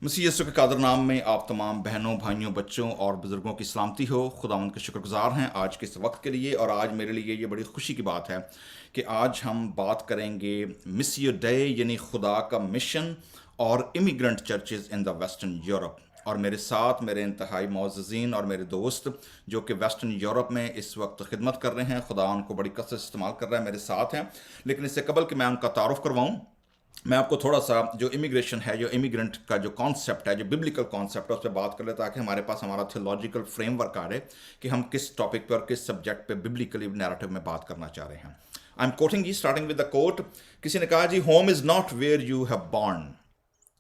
मसीह यीशु के कादर नाम में आप तमाम बहनों, भाइयों, बच्चों और बुजुर्गों की सलामती हो। खुदावंद के शुक्रगुजार हैं आज के इस वक्त के लिए। और आज मेरे लिए ये बड़ी खुशी की बात है कि आज हम बात करेंगे मिसियो डे यानी खुदा का मिशन और immigrant churches in the western Europe. और मेरे साथ मेरे इंतहाई मोअज़्ज़ीन और मेरे दोस्त जो कि वेस्टर्न यूरोप में इस वक्त खिदमत कर रहे हैं, खुदा उनको बड़ी कसरत से इस्तेमाल कर रहा है, मेरे साथ हैं। लेकिन इससे कबल कि मैं उनका तारुफ करवाऊँ, मैं आपको थोड़ा सा जो इमिग्रेशन है, जो इमिग्रेंट का जो कॉन्सेप्ट है, जो बिब्लिकल कॉन्सेप्ट है, उस पर बात कर ले, ताकि हमारे पास हमारा थियोलॉजिकल फ्रेमवर्क आ रहे कि हम किस टॉपिक पर, किस सब्जेक्ट पे बिब्लिकली नैरेटिव में बात करना चाह रहे हैं। आई एम कोटिंग जी, स्टार्टिंग विद द कोट। किसी ने कहा जी, home is not where you have born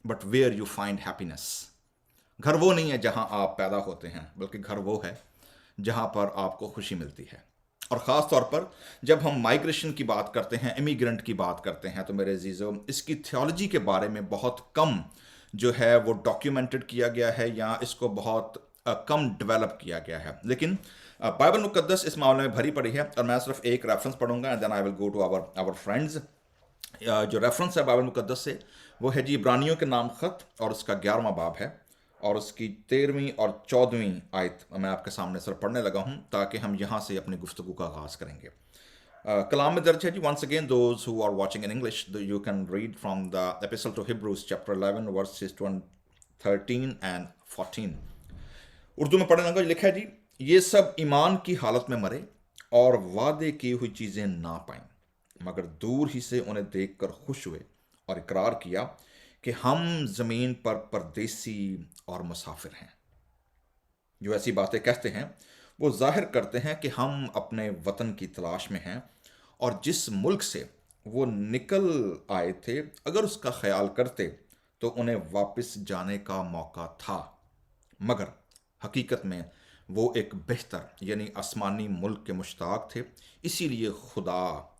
but where you find happiness. घर वो नहीं है जहां आप पैदा होते हैं, बल्कि घर वो है जहां पर आपको खुशी मिलती है। और ख़ास तौर पर जब हम माइग्रेशन की बात करते हैं, इमिग्रेंट की बात करते हैं, तो मेरे अजीज़ों, इसकी थियोलॉजी के बारे में बहुत कम जो है वो डॉक्यूमेंटेड किया गया है, या इसको बहुत कम डेवलप किया गया है। लेकिन बाइबल मुकद्दस इस मामले में भरी पड़ी है। और मैं सिर्फ एक रेफरेंस पढ़ूंगा and then I will go to our friends. जो रेफरेंस है बाइबल मुकद्दस से, वो है जी इब्रानियों के नाम खत और उसका 11वां बाब है, और उसकी 13वीं और 14वीं आयत मैं आपके सामने सर पढ़ने लगा हूं, ताकि हम यहां से अपनी गुफ्तगू का आगाज करेंगे। कलाम में दर्ज है जी, once again those who are watching in English, you can read from the epistle to Hebrews chapter 11 verses 13 and 14। Urdu में पढ़ने लगा, लिखा है जी, ये सब ईमान की हालत में मरे और वादे की हुई चीजें ना पाई, मगर दूर ही से उन्हें देखकर खुश हुए और इकरार किया कि हम जमीन पर परदेसी और मुसाफिर हैं। जो ऐसी बातें कहते हैं वो जाहिर करते हैं कि हम अपने वतन की तलाश में हैं, और जिस मुल्क से वो निकल आए थे, अगर उसका ख्याल करते तो उन्हें वापस जाने का मौका था। मगर हकीकत में वो एक बेहतर यानी आसमानी मुल्क के मुश्ताक थे। इसीलिए खुदा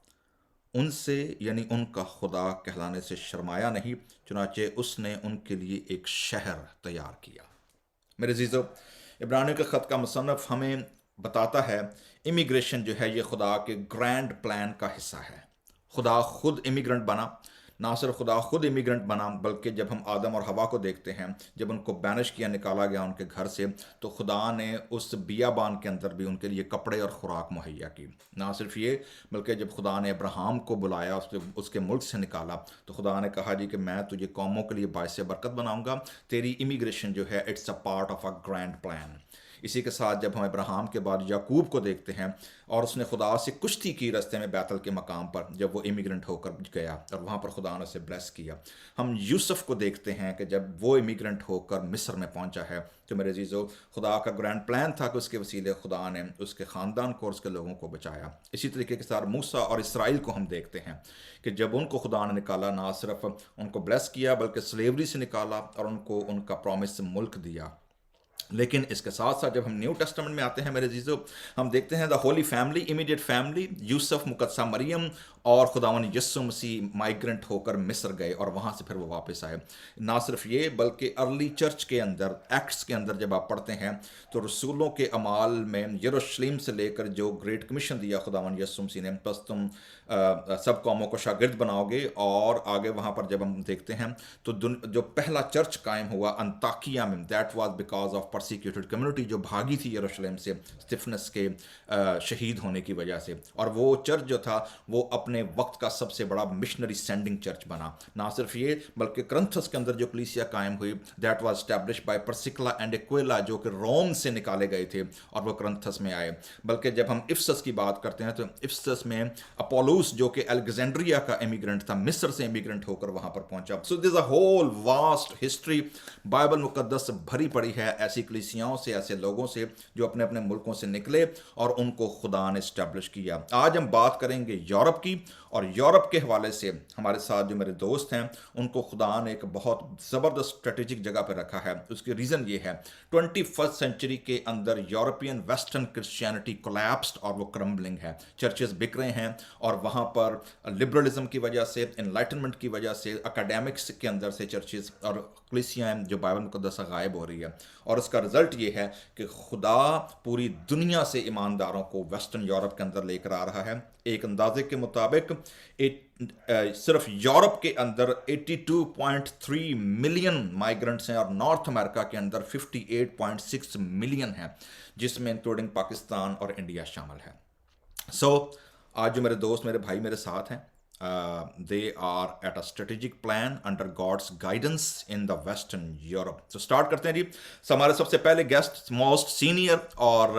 उनसे यानी उनका खुदा कहलाने से शर्माया नहीं, चुनाचे उसने उनके लिए एक शहर तैयार किया। मेरे जीजो, इब्रानियों के ख़त का मुसन्नफ़ हमें बताता है इमिग्रेशन जो है ये खुदा के ग्रैंड प्लान का हिस्सा है। खुदा खुद इमिग्रेंट बना। ना सिर्फ खुदा खुद इमिग्रेंट बना, बल्कि जब हम आदम और हवा को देखते हैं, जब उनको बैनिश किया, निकाला गया उनके घर से, तो खुदा ने उस बियाबान के अंदर भी उनके लिए कपड़े और खुराक मुहैया की। ना सिर्फ ये, बल्कि जब खुदा ने अब्राहम को बुलाया, उसके मुल्क से निकाला, तो खुदा ने कहा जी कि मैं तुझे कौमों के लिए बायसे बरकत बनाऊंगा। तेरी इमिग्रेशन जो है, it's a part of a grand plan. इसी के साथ जब हम अब्राहम के बाद याकूब को देखते हैं, और उसने खुदा से कुश्ती की रास्ते में बैतल के मकाम पर, जब वो इमिग्रेंट होकर गया और वहाँ पर खुदा ने उसे ब्लेस किया। हम यूसुफ को देखते हैं कि जब वो इमिग्रेंट होकर मिस्र में पहुँचा है, तो मेरे अजीज़ों, खुदा का ग्रैंड प्लान था कि उसके वसीले खुदा ने उसके ख़ानदान को और उसके लोगों को बचाया। इसी तरीके के साथ मूसा और इसराइल को हम देखते हैं कि जब उनको खुदा ने निकाला, ना सिर्फ उनको ब्लेस किया, बल्कि स्लेवरी से निकाला और उनको उनका प्रॉमिस मुल्क दिया। लेकिन इसके साथ साथ जब हम न्यू टेस्टामेंट में आते हैं मेरे जीजो, हम देखते हैं the holy family, immediate family, Yusuf, मुकद्दसा मरियम और खुदावन यीशु मसीह माइग्रेंट होकर मिस्र गए और वहाँ से फिर वो वापस आए। ना सिर्फ ये, बल्कि अर्ली चर्च के अंदर, एक्ट्स के अंदर जब आप पढ़ते हैं, तो रसूलों के अमाल में यरूशलेम से लेकर जो ग्रेट कमीशन दिया खुदावन यीशु मसीह ने, बस तुम सब कौमों को शागिर्द बनाओगे, और आगे वहाँ पर जब हम देखते हैं तो जो पहला चर्च कायम हुआ अंताकिया में, that was because of persecuted community जो भागी थी यरूशलेम से स्टिफनस के शहीद होने की वजह से। और वो चर्च जो था वो अपने वक्त का सबसे बड़ा मिशनरी सेंडिंग चर्च बना। ना सिर्फ ये, बल्कि करंथस के अंदर जो कलीसिया कायम हुई, that was established by Priscilla and Aquila, जो कि रोम से निकाले गए थे और वो करंथस में आए। बल्कि जब हम इफसस की बात करते हैं, तो इफसस में अपोलोस जो कि अलेक्जेंड्रिया का इमिग्रेंट था, मिस्र से इमिग्रेंट होकर वहां पर पहुंचा। So this a whole vast history, Bible मुकद्दस भरी पड़ी है ऐसी कलीसियाओं से, ऐसे लोगों से जो अपने अपने मुल्कों से निकले और उनको खुदा ने स्टैब्लिश किया। आज हम बात करेंगे यूरोप की, और यूरोप के हवाले से हमारे साथ जो मेरे दोस्त हैं, उनको खुदा ने एक बहुत ज़बरदस्त स्ट्रेटेजिक जगह पर रखा है। उसकी रीज़न ये है, 21st सेंचुरी के अंदर यूरोपियन वेस्टर्न क्रिश्चियनिटी कोलैप्स्ड और वो क्रम्बलिंग है। चर्चेस बिक रहे हैं, और वहाँ पर लिबरलिज्म की वजह से, एनलाइटनमेंट की वजह से, एकेडमिक्स के अंदर से चर्चेस और कलीसियाँ जो बाइबल मुकद्दस गायब हो रही है। और इसका इसका रिजल्ट ये है कि खुदा पूरी दुनिया से ईमानदारों को वेस्टर्न यूरोप के अंदर लेकर आ रहा है। एक अंदाजे के मुताबिक सिर्फ यूरोप के अंदर 82.3 मिलियन माइग्रेंट्स हैं और नॉर्थ अमेरिका के अंदर 58.6 मिलियन हैं, जिसमें इंक्लूडिंग पाकिस्तान और इंडिया शामिल है। सो आज जो मेरे दोस्त, मेरे भाई मेरे साथ हैं, they are at a strategic plan under God's guidance in the western Europe. तो स्टार्ट करते हैं जी। हमारे सबसे पहले गेस्ट, मोस्ट सीनियर और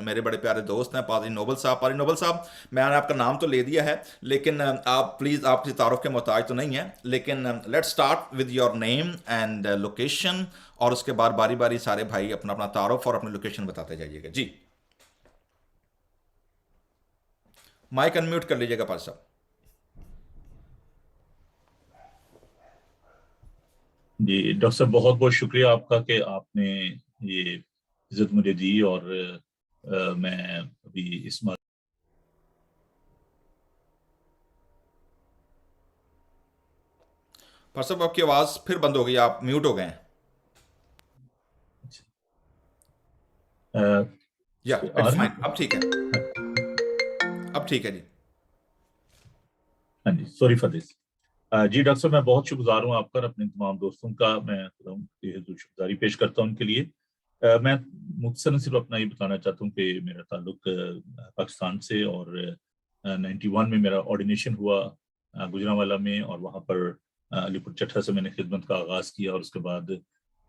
मेरे बड़े प्यारे दोस्त हैं, पादरी नोबल साहब। पादरी नोबल साहब, मैंने आपका नाम तो ले दिया है, लेकिन आप प्लीज़, आप किसी तारुफ के मोहताज तो नहीं हैं, लेकिन let's start with your name and location, और उसके बाद बारी बारी सारे भाई अपना अपना तारुफ और अपनी लोकेशन बताते जाइएगा जी। माइक अनम्यूट कर लीजिएगा पाल साहब। जी डॉक्टर साहब, बहुत बहुत शुक्रिया आपका कि आपने ये इज्जत मुझे दी, और मैं अभी इस पाल साहब आपकी आवाज़ फिर बंद हो गई, आप म्यूट हो गए हैं। या इट्स फाइन, अब ठीक है, अब ठीक है जी। हाँ जी, सॉरी फॉर दिस। जी डॉक्टर साहब, मैं बहुत शुक्रगुजार हूँ आपका और अपने तमाम दोस्तों का। मैं शुक्रगुजारी पेश करता हूँ उनके लिए। मैं मुख्तसरन सिर्फ अपना ये बताना चाहता हूँ कि मेरा ताल्लुक पाकिस्तान से, और 91 में मेरा ऑर्डिनेशन हुआ गुजरांवाला में, और वहाँ पर अलीपुर चट्टा से मैंने खिदमत का आगाज़ किया, और उसके बाद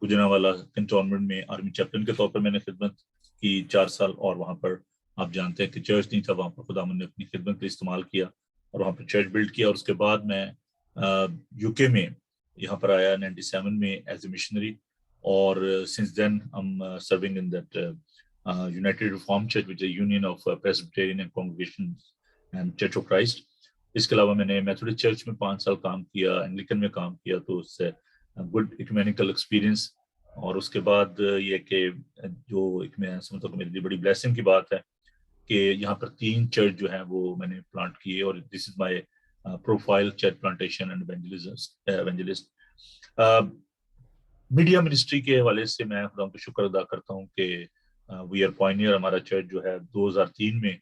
गुजरांवाला कंटोनमेंट में आर्मी चैप्टन के तौर पर मैंने खिदमत की 4 साल, और वहाँ पर आप जानते हैं कि चर्च नहीं था, वहाँ पर खुदावंद ने अपनी खिदमत के लिए इस्तेमाल किया और वहाँ पर चर्च बिल्ड किया। और उसके बाद मैं यूके में यहाँ पर आया 97 में एज ए मिशनरी, और since then I am serving in that United Reform Church which is union of Presbyterian and congregations and Church of Christ. इसके अलावा मैंने मेथोडिस्ट चर्च में 5 साल काम किया, एंग्लिकन में काम किया, तो उससे गुड इक्यूमेनिकल एक्सपीरियंस। और उसके बाद ये कि जो एक मैं समझता हूँ मेरे लिए बड़ी ब्लेसिंग की बात है कि यहाँ पर 3 चर्च जो हैं वो मैंने प्लांट किए, और this is my profile, church plantation and evangelist. Media ministry के हवाले से मैं खुदा का शुक्र अदा करता हूँ कि वी आर पॉइनियर। हमारा चर्च जो है 2003 में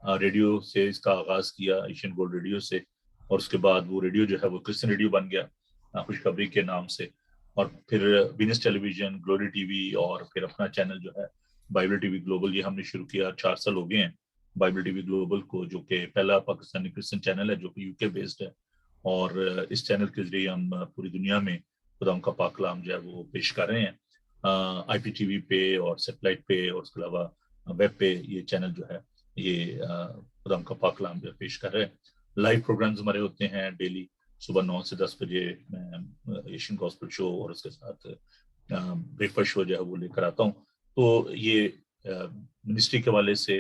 रेडियो से इसका आगाज किया, एशियन गोल्ड रेडियो से, और उसके बाद वो रेडियो जो है वो क्रिश्चियन रेडियो बन गया खुशखबरी के नाम से, और फिर वीनस टेलीविजन, ग्लोरी टीवी, और फिर अपना चैनल जो है बाइबल टीवी ग्लोबल, ये हमने शुरू किया। 4 साल हो गए हैं बाइबल टीवी ग्लोबल को, जो कि पहला पाकिस्तानी क्रिश्चियन चैनल है जो कि यूके बेस्ड है, और इस चैनल के जरिए हम पूरी दुनिया में खुदा का पाक कलाम जो है वो पेश कर रहे हैं IPTV पे और सेटेलाइट पे, और उसके अलावा वेब पे ये चैनल जो है ये खुदा का पाक कलाम जो है पेश कर रहे हैं। लाइव प्रोग्राम्स हमारे होते हैं डेली सुबह 9 से 10 बजे। मैं एशियन गॉस्पेल शो और उसके साथ ब्रेकफास्ट शो जो है वो लेकर आता हूँ। तो ये मिनिस्ट्री के हवाले से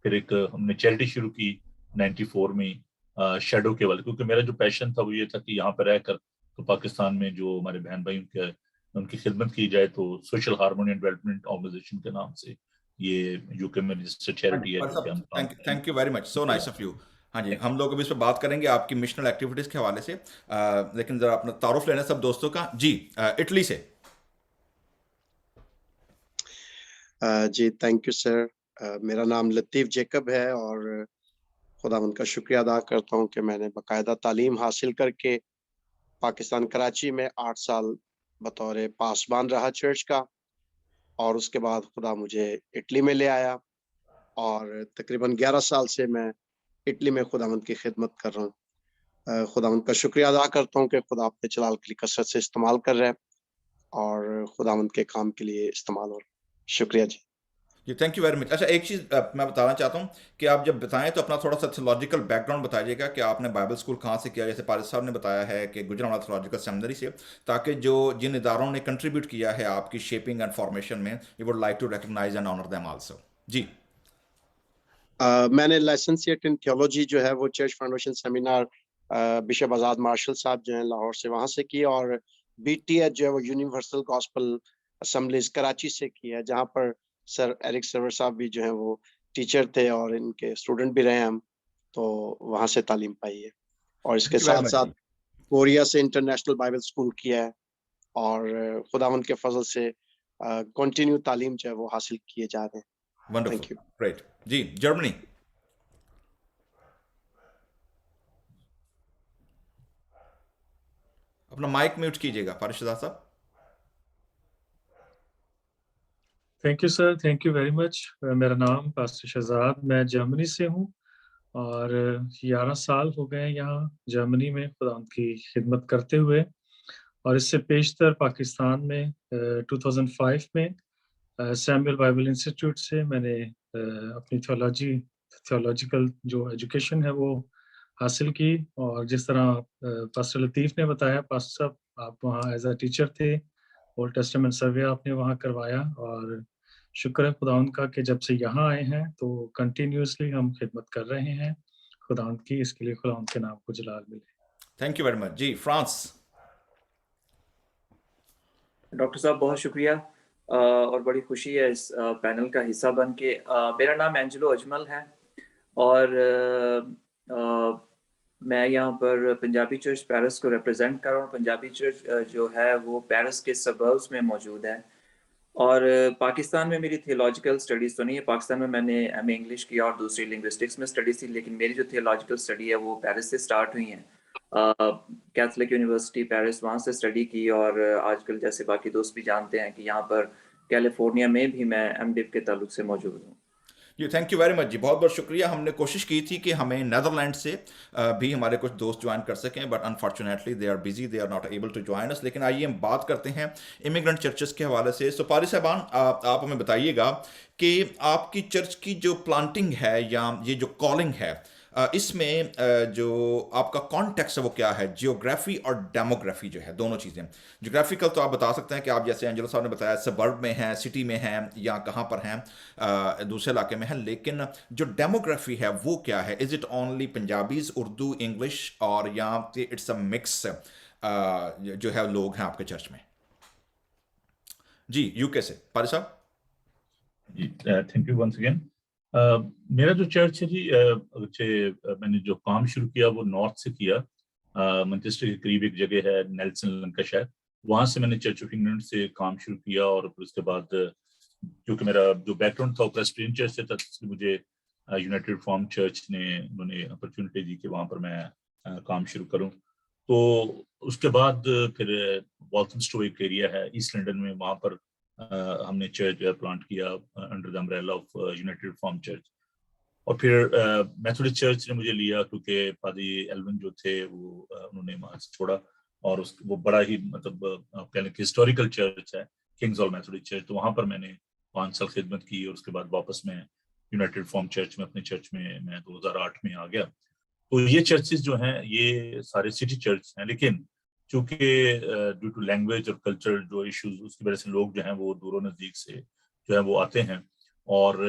फिर एक हमने चैरिटी शुरू की 94 में शेडो के वाले, क्योंकि मेरा जो पैशन था वो ये था कि यहाँ पर रहकर तो पाकिस्तान में जो हमारे बहन भाई उनकी खिदमत की जाए, तो social harmony and development organization के नाम से ये यूके में रजिस्टर्ड चैरिटी है जो कि हम thank you very much, so nice of you. हाँ जी, हम लोग अभी इस पर बात करेंगे आपकी मिशनल एक्टिविटीज़ के हवाले से, लेकिन ज़रा अपना तारुफ लेना सब दोस्तों का जी। इटली से जी थैंक यू सर। मेरा नाम लतीफ़ जेकब है, और खुदावंद का शुक्रिया अदा करता हूँ कि मैंने बाकायदा तालीम हासिल करके पाकिस्तान कराची में 8 साल बतौर पासबान रहा चर्च का, और उसके बाद खुदा मुझे इटली में ले आया, और तकरीबन 11 साल से मैं इटली में खुदावंद की खिदमत कर रहा हूँ। खुदावंद का शुक्रिया अदा करता हूँ कि खुदा अपने जलाल के लिए कसरत से इस्तेमाल कर रहे हैं, और खुदावंद के काम के लिए इस्तेमाल हो रहा है। शुक्रिया जी। जी, थैंक यू वेरी मच। अच्छा, एक चीज़ मैं बताना चाहता हूँ कि आप जब बताएं तो अपना थोड़ा सा थियोलॉजिकल बैकग्राउंड बताइएगा कि आपने बाइबल स्कूल कहाँ से किया। जैसे पारिस साहब ने बताया है कि गुजरांवाला थियोलॉजिकल सेमिनरी से, ताकि जो जिन इदारों ने कंट्रीब्यूट किया है आपकी शेपिंग एंड फॉर्मेशन में, you would like to recognise and honour them also जी। मैंने लाइसेंसिएट इन थियोलॉजी जो है वो church foundation seminar bishop Azad Marshall साहब जो हैं लाहौर से, वहाँ से की, और BTH जो है वो यूनिवर्सल गॉस्पल असेंबलीज कराची से की है, जहाँ पर सर एरिक सर्वर साहब भी जो हैं वो टीचर थे और इनके स्टूडेंट भी रहे हम, तो वहाँ से तालीम पाई है। और इसके थैंक यू वेरी साथ मच साथ जी। कोरिया से इंटरनेशनल बाइबल स्कूल किया है, और खुदावंद के फजल से कंटिन्यू तालीम जो है वो हासिल किए जा रहे हैं। Wonderful, thank you. ग्रेट। जी, जर्मनी। अपना माइक म्यूट कीजिएगा पारिशदा साहब। Thank you sir, thank you very much. मेरा नाम पास्टर शहजाद, मैं जर्मनी से हूँ और 11 साल हो गए यहाँ जर्मनी में खुदा की खिदमत करते हुए। और इससे पेशतर पाकिस्तान में 2005 में सैमुअल बाइबल इंस्टीट्यूट से मैंने अपनी थियोलॉजिकल जो एजुकेशन है वो हासिल की। और जिस तरह पास्टर लतीफ़ ने बताया, पास्टर साहब आप वहाँ एज अ टीचर थे, ओल्ड टेस्टामेंट सर्वे आपने वहाँ करवाया। और शुक्र है खुदावंद का कि जब से यहाँ आए हैं तो कंटिन्यूअसली हम खिदमत कर रहे हैं खुदावंद की। इसके लिए खुदावंद के नाम को जलाल मिले। Thank you very much. जी, फ्रांस। डॉक्टर साहब बहुत शुक्रिया और बड़ी खुशी है इस पैनल का हिस्सा बन के। मेरा नाम एंजेलो अजमल है और मैं यहाँ पर पंजाबी चर्च पेरिस को रिप्रेजेंट कर रहा हूँ। पंजाबी चर्च जो है वो पेरिस के सबर्ब्स में मौजूद है। और पाकिस्तान में मेरी थियोलॉजिकल स्टडीज़ तो नहीं है। पाकिस्तान में मैंने एमए इंग्लिश किया और दूसरी लिंग्विस्टिक्स में स्टडीज़ थी, लेकिन मेरी जो थियोलॉजिकल स्टडी है वो पेरिस से स्टार्ट हुई है। कैथलिक यूनिवर्सिटी पेरिस, वहाँ से स्टडी की। और आजकल जैसे बाकी दोस्त भी जानते हैं कि यहाँ पर कैलिफोर्निया में भी मैं एमडिप के ताल्लुक से मौजूद हूँ। जी, थैंक यू वेरी मच जी, बहुत बहुत शुक्रिया। हमने कोशिश की थी कि हमें नेदरलैंड से भी हमारे कुछ दोस्त ज्वाइन कर सकें, but unfortunately they are busy, they are not able to join us. लेकिन आइए हम बात करते हैं इमिग्रेंट चर्चेस के हवाले से। सो पारी साहबान, आप हमें बताइएगा कि आपकी चर्च की जो प्लांटिंग है या ये जो कॉलिंग है, इसमें जो आपका कॉन्टेक्स्ट है वो क्या है? जियोग्राफी और डेमोग्राफी जो है, दोनों चीज़ें। जियोग्राफिकल तो आप बता सकते हैं कि आप जैसे एंजेलो साहब ने बताया सबर्ब में हैं, सिटी में हैं, या कहाँ पर हैं, दूसरे इलाके में हैं। लेकिन जो डेमोग्राफी है वो क्या है? Is it only Punjabis, Urdu, English, और यहाँ पे इट्स अ मिक्स जो है लोग हैं आपके चर्च में? जी, यूके से पारी साहब। जी, थैंक यू वंस अगेन। मेरा जो चर्च है जी, मैंने जो काम शुरू किया वो नॉर्थ से किया। मैनचेस्टर के करीब एक जगह है नेल्सन लंकाशायर, वहाँ से मैंने चर्च ऑफ इंग्लैंड से काम शुरू किया। और फिर उसके बाद क्योंकि मेरा जो बैकग्राउंड था वो प्रेस्बिटेरियन चर्च से था, इसलिए मुझे यूनाइटेड रिफॉर्म चर्च ने उन्होंने अपॉर्चुनिटी दी कि वहाँ पर मैं काम शुरू करूँ। तो उसके बाद फिर वॉल्थनस्टो एक एरिया है ईस्ट लंदन में, वहाँ पर हमने चर्च जो है प्लांट किया under the umbrella of United Reform church. और फिर मेथोडिस्ट चर्च ने मुझे लिया क्योंकि पादी एल्विन जो थे वो उन्होंने वहाँ से छोड़ा। और वो बड़ा ही मतलब आप कह लें कि हिस्टोरिकल चर्च है, किंग्स हॉल मेथोडिस्ट चर्च। तो वहाँ पर मैंने 5 साल खिदमत की और उसके बाद वापस मैं यूनाइटेड रिफॉर्म चर्च में, अपने चर्च में मैं 2008 में आ गया। तो ये चर्चेस जो हैं ये सारे सिटी चर्च हैं, लेकिन चूंकि ड्यू टू लैंग्वेज और कल्चर जो इश्यूज, उसकी वजह से लोग जो हैं वो दूरों नज़दीक से जो है वो आते हैं। और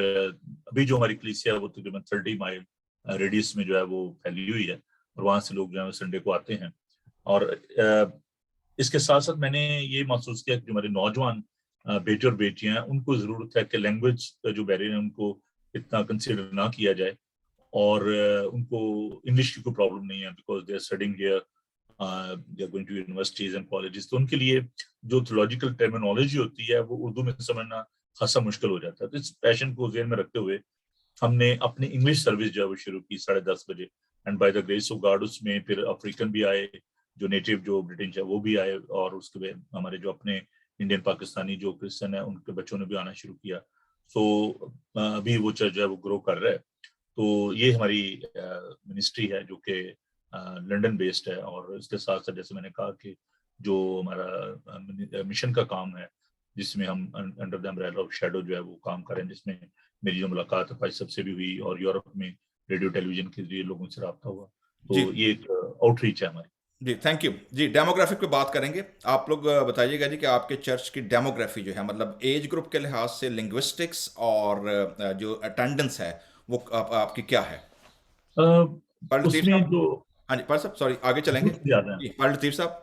अभी जो हमारी कलीसिया है वो तकरीबन 30 माइल रेडियस में जो है वो फैली हुई है, और वहाँ से लोग जो है संडे को आते हैं। और इसके साथ साथ मैंने ये महसूस किया कि जो हमारे नौजवान बेटे और बेटियां हैं उनको ज़रूरत है कि लैंग्वेज का जो बैरियर है उनको इतना कंसिडर ना किया जाए। और उनको इंग्लिश की कोई प्रॉब्लम नहीं है, because they are studying here, they are going to universities and colleges. तो उनके लिए जो थियोलॉजिकल टर्मिनोलॉजी होती है वो उर्दू में समझना खासा मुश्किल हो जाता है। तो इस पैशन को ज़हन में रखते हुए हमने अपनी इंग्लिश सर्विस जो है वो शुरू की 10:30 बजे। And by the grace of God उसमें फिर अफ्रीकन भी आए, जो नेटिव जो ब्रिटिश है वो भी आए, और उसके बाद हमारे जो अपने इंडियन पाकिस्तानी जो क्रिश्चियन है उनके बच्चों ने भी आना शुरू किया। सो अभी वो चर्च जो है वो ग्रो कर रहा है। तो ये हमारी मिनिस्ट्री है जो कि लंदन बेस्ड है। और इसके साथ साथ जैसे मैंने कहा कि जो हमारा मिशन का काम है, जिसमें हम under the umbrella of shadow जो है वो काम करें, जिसमें मेरी जो मुलाकात भाई सबसे भी हुई और यूरोप में रेडियो टेलीविजन के जरिए लोगों से रब्ता हुआ। तो ये एक आउटरीच है हमारी। जी, थैंक यू जी। डेमोग्राफिक पे बात करेंगे। आप लोग बताइएगा जी कि आपके चर्च की डेमोग्राफी जो है, मतलब एज ग्रुप के लिहाज से, लिंग्विस्टिक्स और जो अटेंडेंस है वो आपकी क्या है? पाल लतीफ उसमें साहब। जो हाँ जी, पाल साहब, सॉरी, आगे चलेंगे ज्यादा जी। पाल लतीफ साहब।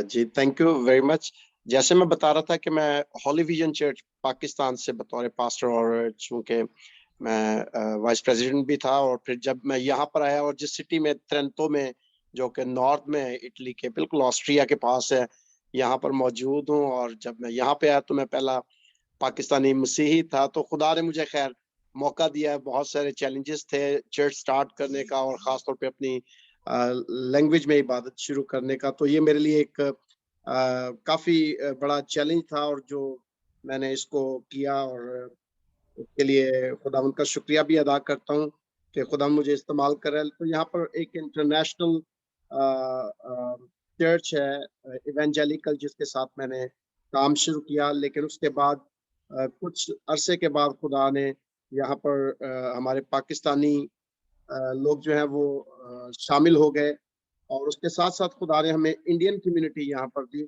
जी, थैंक यू वेरी मच। जैसे मैं बता रहा था कि मैं हॉली विजन चर्च पाकिस्तान से बतौर पास्टर, और चूंकि मैं वाइस प्रेसिडेंट भी था, और फिर जब मैं यहाँ पर आया और जिस सिटी में, ट्रेंतो में, जो कि नॉर्थ में इटली के बिल्कुल ऑस्ट्रिया के पास है, यहाँ पर मौजूद हूँ। और जब मैं यहाँ पे आया तो मैं पहला पाकिस्तानी मसीही था, तो खुदा ने मुझे खैर मौका दिया है। बहुत सारे चैलेंजेस थे चर्च स्टार्ट करने का और ख़ासतौर पे अपनी लैंग्वेज में इबादत शुरू करने का। तो ये मेरे लिए एक काफ़ी बड़ा चैलेंज था, और जो मैंने इसको किया, और उसके लिए खुदावंद का शुक्रिया भी अदा करता हूँ कि खुदा मुझे इस्तेमाल कर रहा है। तो यहाँ पर एक इंटरनेशनल चर्च है इवेंजेलिकल, जिसके साथ मैंने काम शुरू किया। लेकिन उसके बाद कुछ अरसे के बाद खुदा ने यहाँ पर हमारे पाकिस्तानी लोग जो हैं वो शामिल हो गए, और उसके साथ साथ खुदा ने हमें इंडियन कम्युनिटी यहाँ पर दी,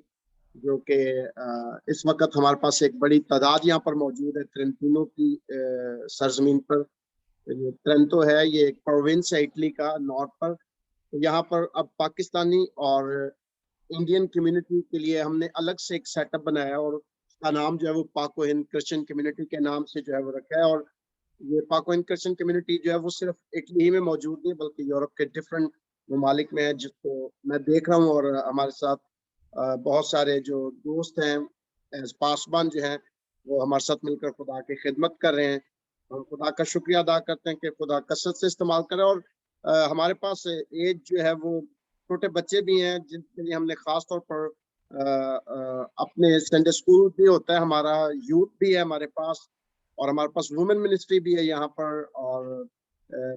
जो कि इस वक्त हमारे पास एक बड़ी तादाद यहाँ पर मौजूद है ट्रेंटिनो की सरजमीन पर। ये ट्रेंटो है, ये एक प्रोविंस है इटली का नॉर्थ पर। यहाँ पर अब पाकिस्तानी और इंडियन कम्युनिटी के लिए हमने अलग से एक सेटअप बनाया, और उसका नाम जो है वो पाको हिंद क्रिश्चियन कम्युनिटी के नाम से जो है वो रखा है। और ये पाको हिंद क्रिश्चियन कम्युनिटी जो है वो सिर्फ इटली ही में मौजूद नहीं, बल्कि यूरोप के डिफरेंट ममालिक में है, जिसको मैं देख रहा हूँ। और हमारे साथ बहुत सारे जो दोस्त हैं पासबान जो हैं वो हमारे साथ मिलकर खुदा की खिदमत कर रहे हैं। हम खुदा का शुक्रिया अदा करते हैं कि खुदा कसरत से इस्तेमाल करे। और हमारे पास एज जो है वो छोटे बच्चे भी हैं, जिनके लिए हमने खास तौर पर अपने संडे स्कूल भी होता है, हमारा यूथ भी है हमारे पास, और हमारे पास वुमेन मिनिस्ट्री भी है यहाँ पर, और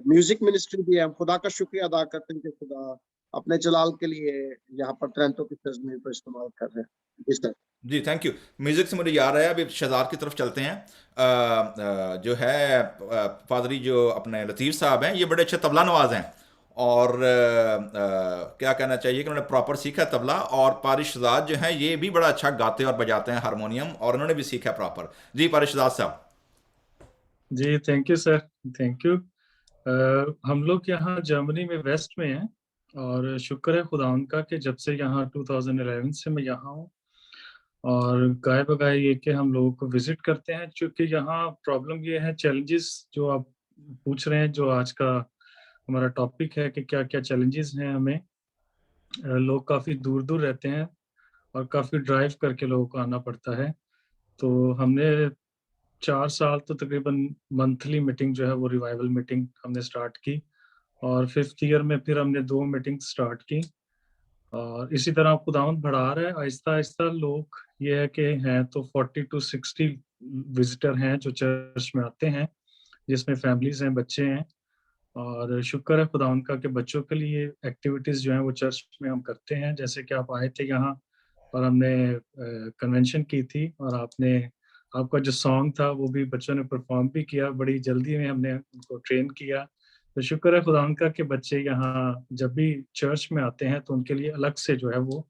म्यूजिक मिनिस्ट्री भी है। हम खुदा का शुक्रिया अदा करते हैं कि खुदा अपने जलाल के लिए यहाँ पर ट्रेंटो की तस्वीर पर इस्तेमाल कर रहे हैं। जी सर। जी थैंक यू। म्यूजिक से मुझे याद आया, अभी शहजाद की तरफ चलते हैं। जो है पादरी जो अपने लतीफ़ साहब हैं, ये बड़े अच्छे तबला नवाज हैं, और क्या कहना चाहिए कि उन्होंने प्रॉपर सीखा है तबला। और पारी शहजाद जो हैं ये भी बड़ा अच्छा गाते और बजाते हैं हारमोनियम, और उन्होंने भी सीखा है प्रॉपर। जी पारी शहजाद साहब। जी thank you sir, thank you. हम लोग यहाँ जर्मनी में वेस्ट में हैं, और शुक्र है खुदा उनका कि जब से यहाँ 2011 से मैं यहाँ हूँ, और गाय बगाए ये कि हम लोगों को विजिट करते हैं। क्योंकि यहाँ प्रॉब्लम ये है, चैलेंजेस जो आप पूछ रहे हैं, जो आज का हमारा टॉपिक है कि क्या क्या चैलेंजेस हैं हमें। लोग काफ़ी दूर दूर रहते हैं, और काफ़ी ड्राइव करके लोगों को आना पड़ता है। तो हमने 4 साल तो तकरीबन मंथली मीटिंग जो है वो रिवाइवल मीटिंग हमने स्टार्ट की, और 5th ईयर में फिर हमने 2 मीटिंग स्टार्ट की। और इसी तरह खुदावंद बढ़ा रहा है आहिस्ता-आहिस्ता। लोग ये है कि हैं तो 40 टू 60 विजिटर हैं जो चर्च में आते हैं, जिसमें फैमिलीज़ हैं, बच्चे हैं। और शुक्र है खुदावंद का कि बच्चों के लिए एक्टिविटीज़ जो हैं वो चर्च में हम करते हैं। जैसे कि आप आए थे यहाँ और हमने कन्वेंशन की थी, और आपका जो सॉन्ग था वो भी बच्चों ने परफॉर्म भी किया। बड़ी जल्दी में हमने उनको ट्रेन किया। तो शुक्र है खुदा का कि बच्चे यहाँ जब भी चर्च में आते हैं तो उनके लिए अलग से जो है वो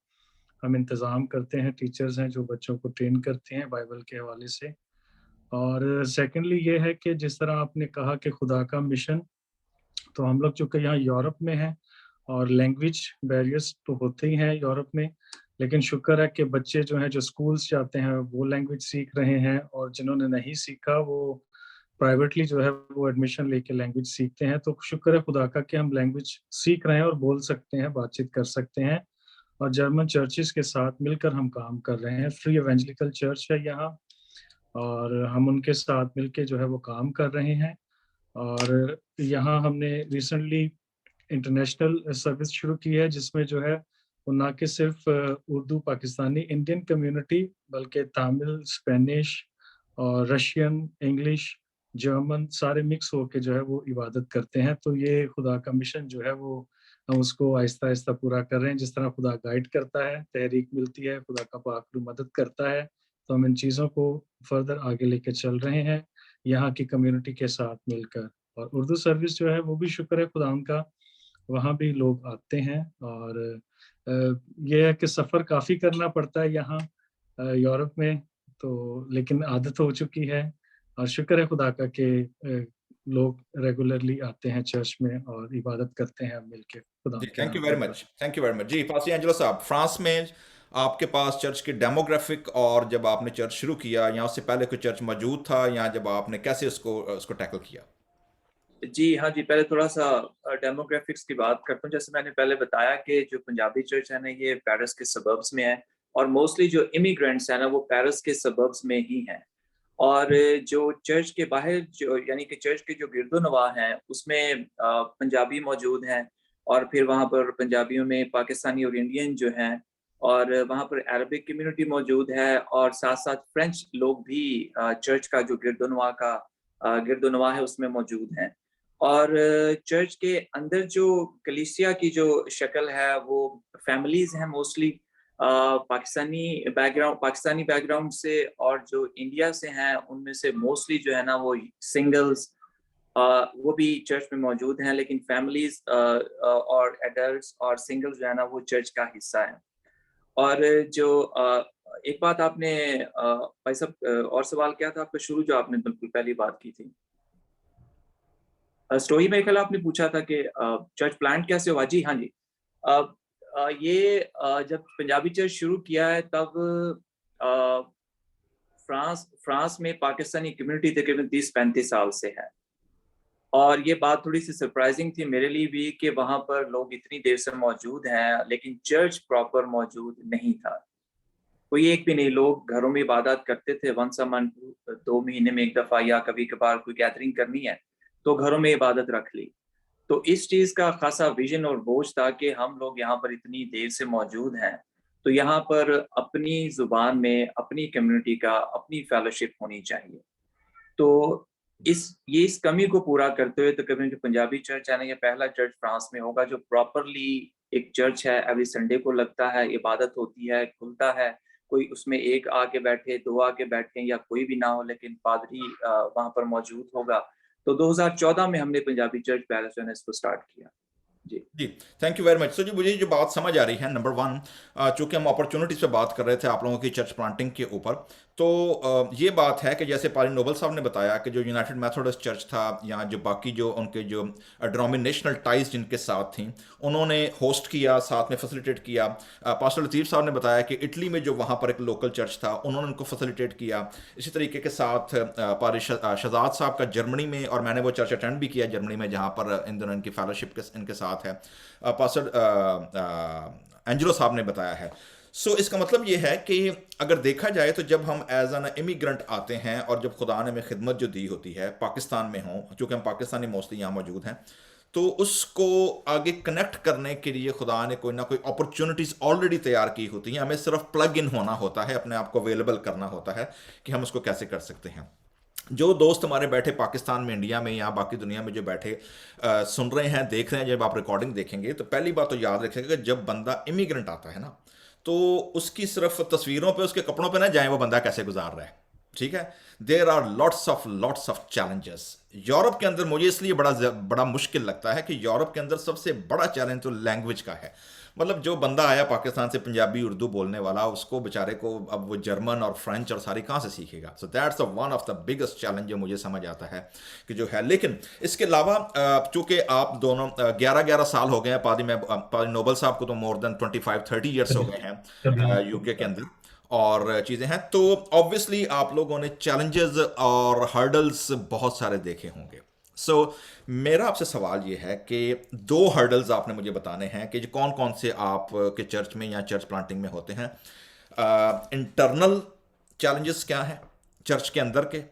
हम इंतज़ाम करते हैं। टीचर्स हैं जो बच्चों को ट्रेन करते हैं बाइबल के हवाले से। और सेकेंडली ये है कि जिस तरह आपने कहा कि खुदा का मिशन, तो हम लोग चूँकि यहाँ यूरोप में हैं, और लैंग्वेज बैरियर्स तो होते ही हैं यूरोप में, लेकिन शुक्र है कि बच्चे जो हैं जो स्कूल्स जाते हैं वो लैंग्वेज सीख रहे हैं, और जिन्होंने नहीं सीखा वो प्राइवेटली जो है वो एडमिशन लेके लैंग्वेज सीखते हैं। तो शुक्र है खुदा का कि हम लैंग्वेज सीख रहे हैं और बोल सकते हैं, बातचीत कर सकते हैं। और जर्मन चर्चेस के साथ मिलकर हम काम कर रहे हैं। फ्री एवेंजलिकल चर्च है यहाँ, और हम उनके साथ मिलके जो है वो काम कर रहे हैं। और यहाँ हमने रिसेंटली इंटरनेशनल सर्विस शुरू की है, जिसमें जो है वो ना कि सिर्फ उर्दू पाकिस्तानी इंडियन कम्युनिटी, बल्कि तमिल, स्पेनिश और रशियन, इंग्लिश, जर्मन सारे मिक्स होके जो है वो इबादत करते हैं। तो ये खुदा का मिशन जो है वो हम उसको आहिस्ता आहिस्ता पूरा कर रहे हैं। जिस तरह खुदा गाइड करता है, तहरीक मिलती है, खुदा का पाक रूह मदद करता है, तो हम इन चीज़ों को फर्दर आगे लेके चल रहे हैं यहाँ की कम्युनिटी के साथ मिलकर। और उर्दू सर्विस जो है वो भी शुक्र है खुदा का, वहाँ भी लोग आते हैं। और ये है कि सफ़र काफ़ी करना पड़ता है यहाँ यूरोप में, तो लेकिन आदत हो चुकी है। और शुक्र है खुदा का कि लोग रेगुलरली आते हैं चर्च में और इबादत करते हैं मिलके खुदा जी के थैंक यू नाम वेरी पर। Much, thank you very much. जी पासी एंजेलो साहब, फ्रांस में आपके पास चर्च की डेमोग्राफिक, और जब आपने चर्च शुरू किया या उससे पहले कोई चर्च मौजूद था, या जब आपने कैसे उसको टैकल किया? जी हाँ जी, पहले थोड़ा सा डेमोग्राफिक्स की बात करता हूँ। जैसे मैंने पहले बताया कि जो पंजाबी चर्च है ना, ये पेरिस के सबर्ब्स में है, और मोस्टली जो इमिग्रेंट्स हैं ना वो पेरिस के सबर्ब्स में ही हैं। और जो चर्च के बाहर जो यानी कि चर्च के जो गिरदोनवाह हैं उसमें पंजाबी मौजूद हैं, और फिर वहाँ पर पंजाबियों में पाकिस्तानी और इंडियन जो हैं, और वहाँ पर अरबिक कम्युनिटी मौजूद है, और साथ साथ फ्रेंच लोग भी चर्च का जो गिरदोनवाह है उसमें मौजूद हैं। और चर्च के अंदर जो कलीसिया की जो शक्ल है वो फैमिलीज हैं मोस्टली पाकिस्तानी बैकग्राउंड से, और जो इंडिया से हैं उनमें से मोस्टली जो है ना वो सिंगल्स वो भी चर्च में मौजूद हैं, लेकिन फैमिलीज और एडल्ट्स और सिंगल्स जो है ना वो चर्च का हिस्सा है। और जो एक बात आपने भाई साहब और सवाल क्या था आपका, शुरू जो आपने बिल्कुल पहली बात की थी स्टोरी में, कल आपने पूछा था कि चर्च प्लांट कैसे हुआ। जी हाँ जी, ये जब पंजाबी चर्च शुरू किया है तब फ्रांस में पाकिस्तानी कम्युनिटी तकरीबन 30-35 साल से है, और ये बात थोड़ी सी सरप्राइजिंग थी मेरे लिए भी कि वहाँ पर लोग इतनी देर से मौजूद हैं लेकिन चर्च प्रॉपर मौजूद नहीं था। कोई एक भी नहीं, लोग घरों में इबादत करते थे वंस अ मंथ, 2 महीने में एक दफ़ा, या कभी कभार कोई गैदरिंग करनी है तो घरों में इबादत रख ली। तो इस चीज़ का खासा विजन और बोझ था कि हम लोग यहाँ पर इतनी देर से मौजूद हैं तो यहाँ पर अपनी ज़ुबान में अपनी कम्युनिटी का अपनी फेलोशिप होनी चाहिए। तो इस कमी को पूरा करते हुए तकरीबन जो पंजाबी चर्च है ना, ये पहला चर्च फ्रांस में होगा जो प्रॉपरली एक चर्च है, एवरी संडे को लगता है, इबादत होती है, खुलता है, कोई उसमें एक आके बैठे, 2 आके बैठे या कोई भी ना हो, लेकिन पादरी वहाँ पर मौजूद होगा। तो 2014 में हमने पंजाबी चर्च पेरिस जो है इसको स्टार्ट किया। जी जी, थैंक यू वेरी मच। सो जी, मुझे जो बात समझ आ रही है, नंबर वन, चूंकि हम अपॉर्चुनिटीज पे बात कर रहे थे आप लोगों की चर्च प्लांटिंग के ऊपर, तो ये बात है कि जैसे पारी नोबल साहब ने बताया कि जो यूनाइटेड मेथोडिस्ट चर्च था या जो बाकी जो उनके जो डिनोमिनेशनल टाइज जिनके साथ थी उन्होंने होस्ट किया, साथ में फैसिलिटेट किया। पास्टर लतीफ़ साहब ने बताया कि इटली में जो वहाँ पर एक लोकल चर्च था उन्होंने उनको फैसिलिटेट किया। इसी तरीके के साथ पारी शहजाद साहब का जर्मनी में, और मैंने वो चर्च अटेंड भी किया जर्मनी में जहाँ पर इन दोनों इनकी फेलोशिप इनके साथ है, पास्टर एंजेलो साहब ने बताया है। सो इसका मतलब ये है कि अगर देखा जाए तो जब हम एज एन इमिग्रेंट आते हैं और जब खुदा ने हमें खिदमत जो दी होती है पाकिस्तान में हो, चूँकि हम पाकिस्तानी मोस्टली यहाँ मौजूद हैं, तो उसको आगे कनेक्ट करने के लिए खुदा ने कोई ना कोई अपॉर्चुनिटीज़ ऑलरेडी तैयार की होती हैं। हमें सिर्फ प्लग इन होना होता है, अपने आप को अवेलेबल करना होता है कि हम उसको कैसे कर सकते हैं। जो दोस्त हमारे बैठे पाकिस्तान में, इंडिया में या बाकी दुनिया में जो बैठे सुन रहे हैं, देख रहे हैं, जब आप रिकॉर्डिंग देखेंगे तो पहली बात तो याद रखेंगे कि जब बंदा इमिग्रेंट आता है ना तो उसकी सिर्फ तस्वीरों पे, उसके कपड़ों पे ना जाए वो बंदा कैसे गुजार रहा है, ठीक है। There are lots of challenges. Europe के अंदर मुझे इसलिए बड़ा मुश्किल लगता है कि यूरोप के अंदर सबसे बड़ा चैलेंज तो लैंग्वेज का है। मतलब जो बंदा आया पाकिस्तान से पंजाबी उर्दू बोलने वाला, उसको बेचारे को अब वो जर्मन और फ्रेंच और सारी कहाँ से सीखेगा। So that's one of the biggest challenge जो मुझे समझ आता है कि जो है। लेकिन इसके अलावा चूंकि आप दोनों 11 साल हो गए हैं, पादी नोबल साहब को तो मोर देन 25-30 ईयर्स हो गए हैं यूके के अंदर और चीज़ें हैं, तो ऑब्वियसली आप लोगों ने चैलेंजेस और हर्डल्स बहुत सारे देखे होंगे। सो मेरा आपसे सवाल ये है कि 2 हर्डल्स आपने मुझे बताने हैं कि जो कौन कौन से आप के चर्च में या चर्च प्लांटिंग में होते हैं। इंटरनल चैलेंजेस क्या हैं चर्च के अंदर के,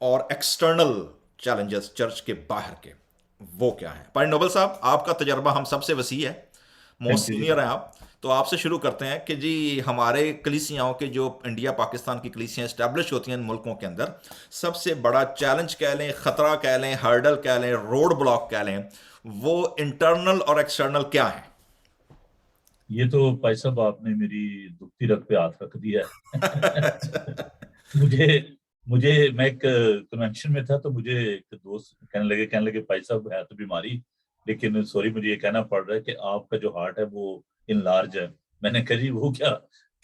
और एक्सटर्नल चैलेंजेस चर्च के बाहर के, वो क्या है। पारी नोबल साहब, आपका तजर्बा हम सबसे वसी है, मोस्ट सीनियर हैं आप, तो आपसे शुरू करते हैं कि जी हमारे कलीसियाओं के जो इंडिया पाकिस्तान की कलीसियाँ इस्टेब्लिश होती हैं इन मुल्कों के अंदर, सबसे बड़ा चैलेंज कह लें, ख़तरा कह लें, हर्डल कह लें, रोड ब्लॉक कह लें, वो इंटरनल और एक्सटर्नल क्या है? ये तो भाई साहब आपने मेरी दुखती रग पे हाथ रख दिया है। मुझे मैं एक कन्वेंशन में था तो मुझे एक दोस्त कहने लगे भाई साहब है तो बीमारी, लेकिन सॉरी मुझे ये कहना पड़ रहा है कि आपका जो हार्ट है वो इन लार्ज है। मैंने कहा जी वो क्या,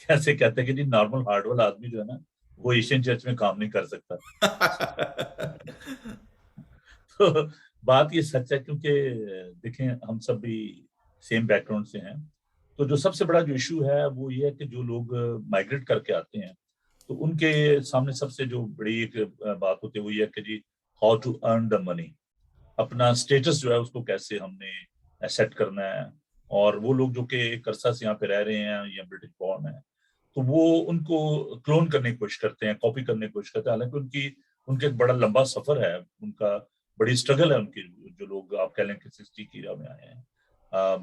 कैसे कहते हैं कि जी नॉर्मल हार्ट वाला आदमी जो है ना वो एशियन चर्च में काम नहीं कर सकता। तो बात ये सच है, क्योंकि देखें हम सब भी सेम बैकग्राउंड से हैं, तो जो सबसे बड़ा जो इशू है वो ये है कि जो लोग माइग्रेट करके आते हैं तो उनके सामने सबसे जो बड़ी एक बात होती है वो ये है कि जी how to earn the money, अपना स्टेटस जो है उसको कैसे हमने सेट करना है। और वो लोग जो कि एक अरसा से यहाँ पे रह रहे हैं या ब्रिटिश बॉर्न है, तो वो उनको क्लोन करने की कोशिश करते हैं, कॉपी करने की कोशिश करते हैं, हालांकि उनके एक बड़ा लंबा सफर है, उनका बड़ी स्ट्रगल है उनकी। जो लोग आप कह लें कि 60 की era में आए हैं,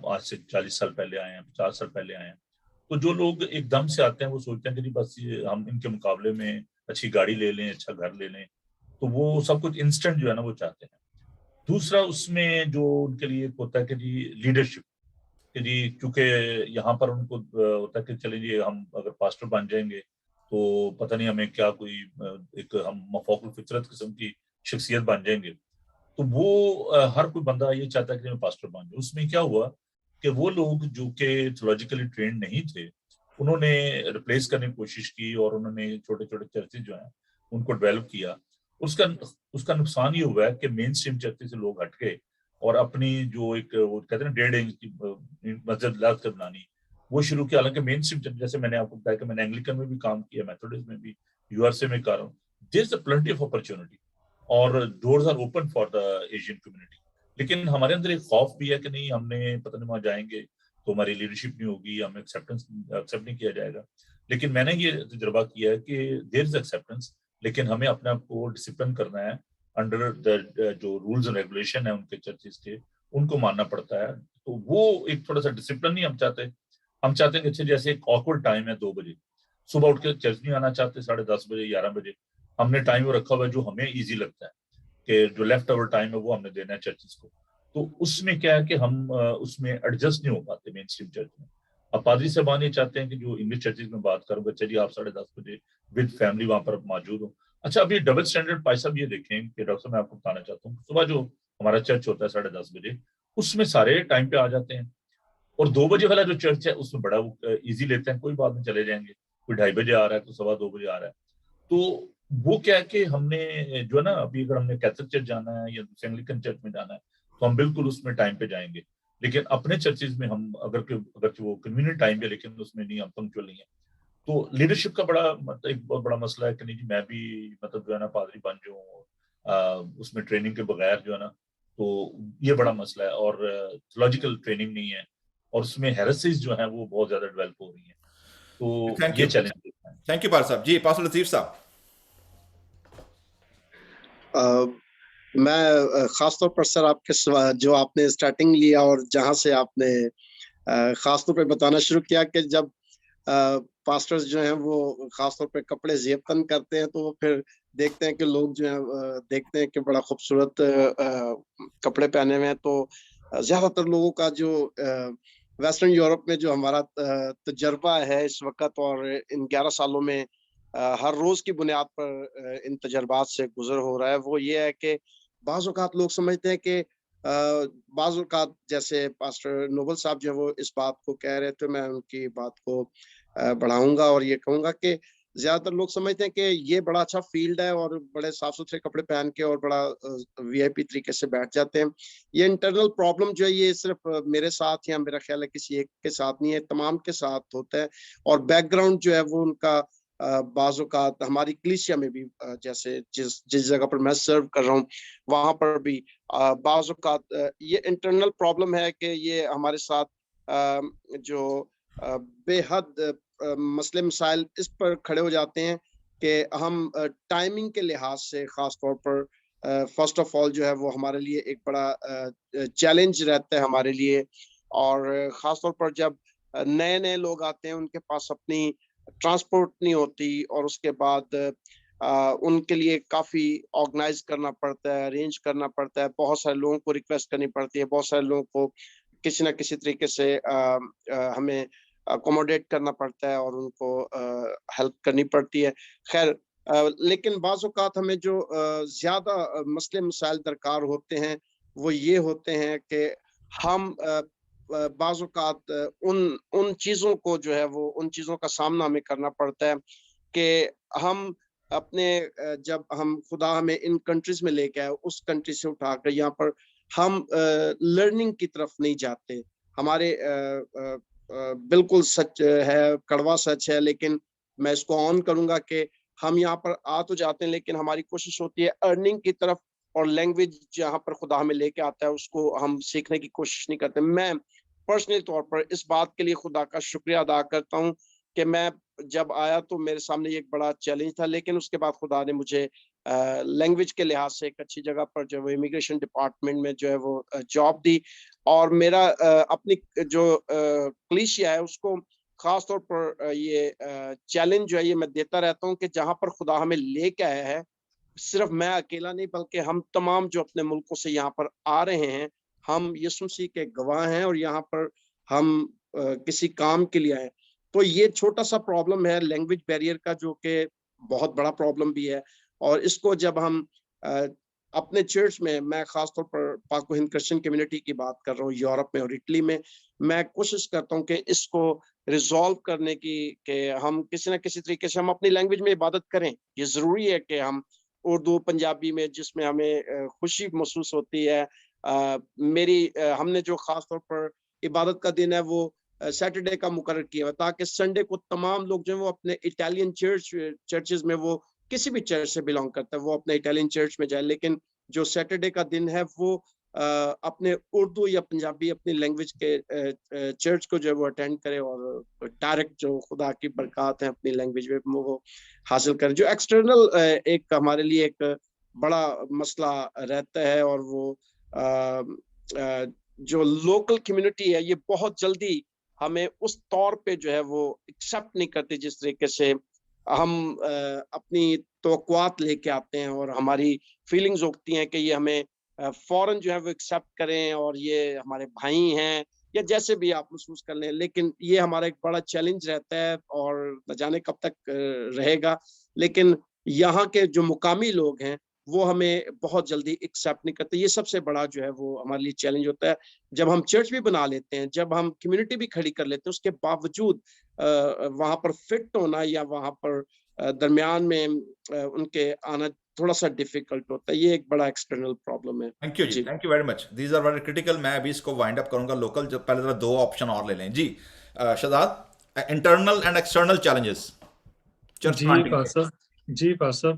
आज से 40 साल पहले आए हैं, 50 साल पहले आए हैं, तो जो लोग एकदम से आते हैं वो सोचते हैं कि जी बस ये हम इनके मुकाबले में अच्छी गाड़ी ले लें, अच्छा घर ले लें, तो वो सब कुछ इंस्टेंट जो है ना वो चाहते हैं। दूसरा उसमें जो उनके लिए होता है कि जी लीडरशिप, कि जी क्योंकि यहाँ पर उनको होता है कि चलिए जी हम अगर पास्टर बन जाएंगे तो पता नहीं हमें क्या कोई एक हम मफौकुल फितरत किस्म की शख्सियत बन जाएंगे। तो वो हर कोई बंदा ये चाहता है कि मैं पास्टर बन जाऊं। उसमें क्या हुआ कि वो लोग जो कि थियोलॉजिकली ट्रेंड नहीं थे, उन्होंने रिप्लेस करने की कोशिश की और उन्होंने छोटे छोटे चर्चेज जो हैं उनको डेवलप किया। उसका उसका नुकसान ये हुआ है कि मेन स्ट्रीम चर्च से लोग हट गए और अपनी जो एक वो कहते हैं ना 1.5 इंच की मस्जिद लाद कर बनानी, वो शुरू किया। हालांकि मेन स्ट्रीम चर्च, जैसे मैंने आपको बताया कि मैंने एंग्लिकन में भी काम किया, मेथोडिस्ट में भी, यूआरसी में कर रहा हूँ, there is a plenty of opportunity और doors are open for the Asian community. लेकिन हमारे अंदर एक खौफ भी है कि नहीं, हमने पता नहीं वहां जाएंगे तो हमारी लीडरशिप नहीं होगी, हमें एक्सेप्ट नहीं किया जाएगा। लेकिन मैंने ये तजुर्बा किया है कि देयर इज एक्सेप्टेंस, लेकिन हमें अपने आप को डिसिप्लिन करना है अंडर द जो रूल्स एंड रेगुलेशन है उनके चर्चेज के, उनको मानना पड़ता है। तो वो एक थोड़ा सा डिसिप्लिन नहीं हम चाहते। हम चाहते हैं कि अच्छा जैसे एक ऑकवर्ड टाइम है 2 बजे, सुबह उठ के चर्च नहीं आना चाहते 10:30 बजे 11 बजे, हमने टाइम वो रखा हुआ है जो हमें ईजी लगता है कि जो लेफ्ट ओवर टाइम है वो हमने देना है चर्चेस को। तो उसमें क्या है कि हम उसमें एडजस्ट नहीं हो पाते मेन स्ट्रीम चर्च में। अब पादरी साहबान ये चाहते हैं कि जो इंग्लिश चर्चेज में बात करूँ, बच्चे जी आप 10:30 बजे विद फैमिली वहां पर मौजूद हो। अच्छा, अभी डबल स्टैंडर्ड भाई साहब ये देखें कि डॉक्टर साहब मैं आपको बताना चाहता हूँ, सुबह जो हमारा चर्च होता है 10:30 बजे, उसमें सारे टाइम पे आ जाते हैं। और 2 बजे वाला जो चर्च है उसमें बड़ा ईजी लेते हैं, कोई बात नहीं चले जाएंगे, कोई 2:30 बजे आ रहा है तो 2:15 बजे आ रहा है। तो वो क्या है कि हमने जो है ना, अभी अगर हमने कैथलिक चर्च जाना है या दूसरे एंग्लिकन चर्च में जाना है तो हम बिल्कुल उसमें टाइम पे जाएंगे। लेकिन अपने चर्चेज में हम अगर वो कन्वीनियंट टाइम है लेकिन उसमें नहीं, हम पंक्चुअल नहीं है। तो लीडरशिप का बड़ा मतलब एक बहुत बड़ा मसला है कि नहीं जी मैं भी मतलब जो है ना पादरी बन जाऊँ उसमें ट्रेनिंग के बगैर जो है ना, तो ये बड़ा मसला है। और लॉजिकल ट्रेनिंग नहीं है और उसमें हेरेसीज जो है वो बहुत ज्यादा डेवलप हो रही है, तो थैंक ये यू, चैलेंज है। थैंक यू पार साहब। जी पास्टर लतीफ साहब। मैं खास तौर पर सर आपके जो आपने स्टार्टिंग लिया और जहां से आपने खास तौर पे बताना शुरू किया कि जब पास्टर्स जो हैं वो खास तौर पे कपड़े जेबतन करते हैं तो वो फिर देखते हैं कि लोग जो है देखते हैं कि बड़ा खूबसूरत कपड़े पहने हुए हैं, तो ज्यादातर लोगों का जो वेस्टर्न यूरोप में जो हमारा तजर्बा है इस वक्त और इन 11 सालों में हर रोज की बुनियाद पर इन तजर्बात से गुजर हो रहा है, वो ये है कि बाज़ औक़ात लोग समझते हैं कि बाज़ औक़ात जैसे पास्टर नोबल साहब जो है वो इस बात को कह रहे थे, मैं उनकी बात को बढ़ाऊंगा और ये कहूंगा कि ज्यादातर लोग समझते हैं कि ये बड़ा अच्छा फील्ड है और बड़े साफ सुथरे कपड़े पहन के और बड़ा वीआईपी तरीके से बैठ जाते हैं। ये इंटरनल प्रॉब्लम जो है ये सिर्फ मेरे साथ या मेरा ख्याल है किसी एक के साथ नहीं है, तमाम के साथ होता है। और बैकग्राउंड जो है वो उनका बाज़ औक़ात हमारी कलीसिया में भी जैसे जिस जगह पर मैं सर्व कर रहा हूँ वहां पर भी बाज़ औक़ात ये इंटरनल प्रॉब्लम है कि ये हमारे साथ जो बेहद मसले मसाइल इस पर खड़े हो जाते हैं कि हम टाइमिंग के लिहाज से खास तौर पर फर्स्ट ऑफ ऑल जो है वो हमारे लिए एक बड़ा चैलेंज रहता है हमारे लिए। और खास तौर पर जब नए नए लोग आते हैं उनके पास अपनी ट्रांसपोर्ट नहीं होती और उसके बाद उनके लिए काफ़ी ऑर्गेनाइज करना पड़ता है, अरेंज करना पड़ता है, बहुत सारे लोगों को रिक्वेस्ट करनी पड़ती है, बहुत सारे लोगों को किसी ना किसी तरीके से हमें अकोमोडेट करना पड़ता है और उनको हेल्प करनी पड़ती है। खैर लेकिन बाज़ औक़ात हमें जो ज़्यादा मसले मसाइल दरकार होते हैं वो ये होते हैं कि हम बाज़ औक़ात उन चीज़ों को जो है वो उन चीज़ों का सामना हमें करना पड़ता है कि हम अपने जब हम खुदा हमें इन कंट्रीज में लेके आए उस कंट्री से उठाकर यहाँ पर हम लर्निंग की तरफ नहीं जाते। हमारे बिल्कुल सच है, कड़वा सच है, लेकिन मैं इसको ऑन करूंगा कि हम यहाँ पर आ तो जाते हैं लेकिन हमारी कोशिश होती है अर्निंग की तरफ और लैंग्वेज जहाँ पर खुदा हमें लेके आता है उसको हम सीखने की कोशिश नहीं करते। मैं पर्सनल तौर पर इस बात के लिए खुदा का शुक्रिया अदा करता हूँ कि मैं जब आया तो मेरे सामने एक बड़ा चैलेंज था, लेकिन उसके बाद खुदा ने मुझे लैंग्वेज के लिहाज से एक अच्छी जगह पर जो है इमिग्रेशन डिपार्टमेंट में जो है वो जॉब दी। और मेरा अपनी जो क्लीशिया है उसको खास तौर पर ये चैलेंज जो है ये मैं देता रहता हूँ कि जहां पर खुदा हमें लेके आया है, सिर्फ मैं अकेला नहीं बल्कि हम तमाम जो अपने मुल्कों से यहाँ पर आ रहे हैं, हम यीशु मसीह के गवाह हैं और यहाँ पर हम किसी काम के लिए आए। तो ये छोटा सा प्रॉब्लम है लैंग्वेज बैरियर का, जो कि बहुत बड़ा प्रॉब्लम भी है। और इसको जब हम अपने चर्च में, मैं खासतौर पर पाक हिंद क्रिश्चियन कम्युनिटी की बात कर रहा हूँ, यूरोप में और इटली में, मैं कोशिश करता हूँ कि इसको रिजॉल्व करने की, कि हम किसी ना किसी तरीके से हम अपनी लैंग्वेज में इबादत करें। ये जरूरी है कि हम उर्दू, पंजाबी में जिसमें हमें खुशी महसूस होती है। हमने जो खास तौर पर इबादत का दिन है वो सैटरडे का मुकर्रर किया हुआ, ताकि संडे को तमाम लोग जो है वो अपने इटालियन चर्चेज में, वो किसी भी चर्च से बिलोंग करता है, वो अपने इटालियन चर्च में जाए, लेकिन जो सैटरडे का दिन है वो अपने उर्दू या पंजाबी अपनी लैंग्वेज के चर्च को जो है वो अटेंड करे और डायरेक्ट जो खुदा की बरकत है अपनी लैंग्वेज में वो हासिल करें। जो एक्सटर्नल एक हमारे लिए एक बड़ा मसला रहता है, और वो जो लोकल कम्युनिटी है ये बहुत जल्दी हमें उस तौर पे जो है वो एक्सेप्ट नहीं करती जिस तरीके से हम अपनी तवक्कुआत लेके आते हैं, और हमारी फीलिंग्स होती हैं कि ये हमें फौरन जो है वो एक्सेप्ट करें और ये हमारे भाई हैं या जैसे भी आप महसूस कर लें। लेकिन ये हमारा एक बड़ा चैलेंज रहता है और न जाने कब तक रहेगा। लेकिन यहाँ के जो मुकामी लोग हैं वो हमें बहुत जल्दी एक्सेप्ट नहीं करते। ये सबसे बड़ा जो है वो हमारे लिए चैलेंज होता है। जब हम चर्च भी बना लेते हैं, जब हम कम्युनिटी भी खड़ी कर लेते हैं, उसके बावजूद वहां पर फिट होना या वहां पर दरमियान में उनके आना थोड़ा सा डिफिकल्ट होता है। ये एक बड़ा एक्सटर्नल प्रॉब्लम है। थैंक यू जी, thank you very much, these are very critical. मैं अभी इसको वाइंड अप करूंगा लोकल, जब पहले जरा दो ऑप्शन और ले लें जी। Shahzad, internal and external challenges church जी प्लांटिंग के। पासर जी पासर,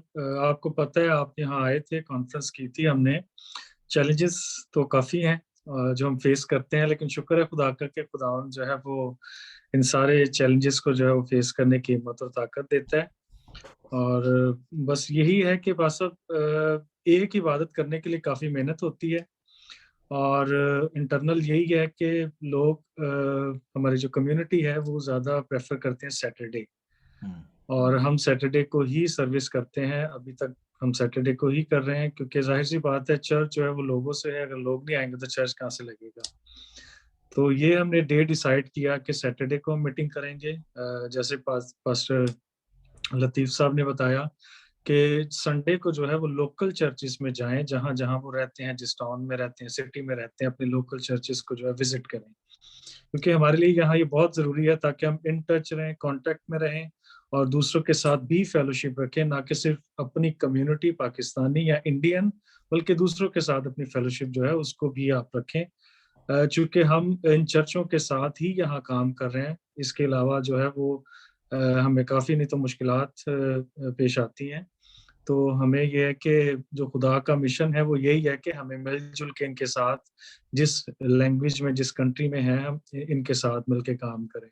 आपको पता है आप यहाँ आए थे, कॉन्फ्रेंस की थी हमने। चैलेंजेस तो काफ़ी हैं जो हम फेस करते हैं, लेकिन शुक्र है खुदा का कि खुदावन जो है वो इन सारे चैलेंजेस को जो है वो फेस करने की हिम्मत और ताकत देता है। और बस यही है कि पासर एक इबादत करने के लिए काफ़ी मेहनत होती है। और इंटरनल यही है कि लोग हमारी जो कम्युनिटी है वो ज़्यादा प्रेफर करते हैं सैटरडे, और हम सैटरडे को ही सर्विस करते हैं। अभी तक हम सैटरडे को ही कर रहे हैं, क्योंकि जाहिर सी बात है चर्च जो है वो लोगों से है, अगर लोग नहीं आएंगे तो चर्च कहाँ से लगेगा। तो ये हमने डे डिसाइड किया कि सैटरडे को हम मीटिंग करेंगे। जैसे पास्टर लतीफ़ साहब ने बताया कि संडे को जो है वो लोकल चर्चेस में जाएं, जहाँ जहाँ वो रहते हैं, जिस टाउन में रहते हैं, सिटी में रहते हैं, अपने लोकल चर्चेस को जो है विजिट करें, क्योंकि हमारे लिए यहाँ ये बहुत ज़रूरी है ताकि हम इन टच रहें, कांटेक्ट में रहें और दूसरों के साथ भी फेलोशिप रखें, ना कि सिर्फ अपनी कम्युनिटी पाकिस्तानी या इंडियन, बल्कि दूसरों के साथ अपनी फेलोशिप जो है उसको भी आप रखें। चूँकि हम इन चर्चों के साथ ही यहाँ काम कर रहे हैं, इसके अलावा जो है वो हमें काफ़ी नहीं तो मुश्किलात पेश आती हैं। तो हमें ये है कि जो खुदा का मिशन है वो यही है कि हमें मिल-जुल के इनके साथ, जिस लैंग्वेज में, जिस कंट्री में हैं हम, इनके साथ मिलके काम करें।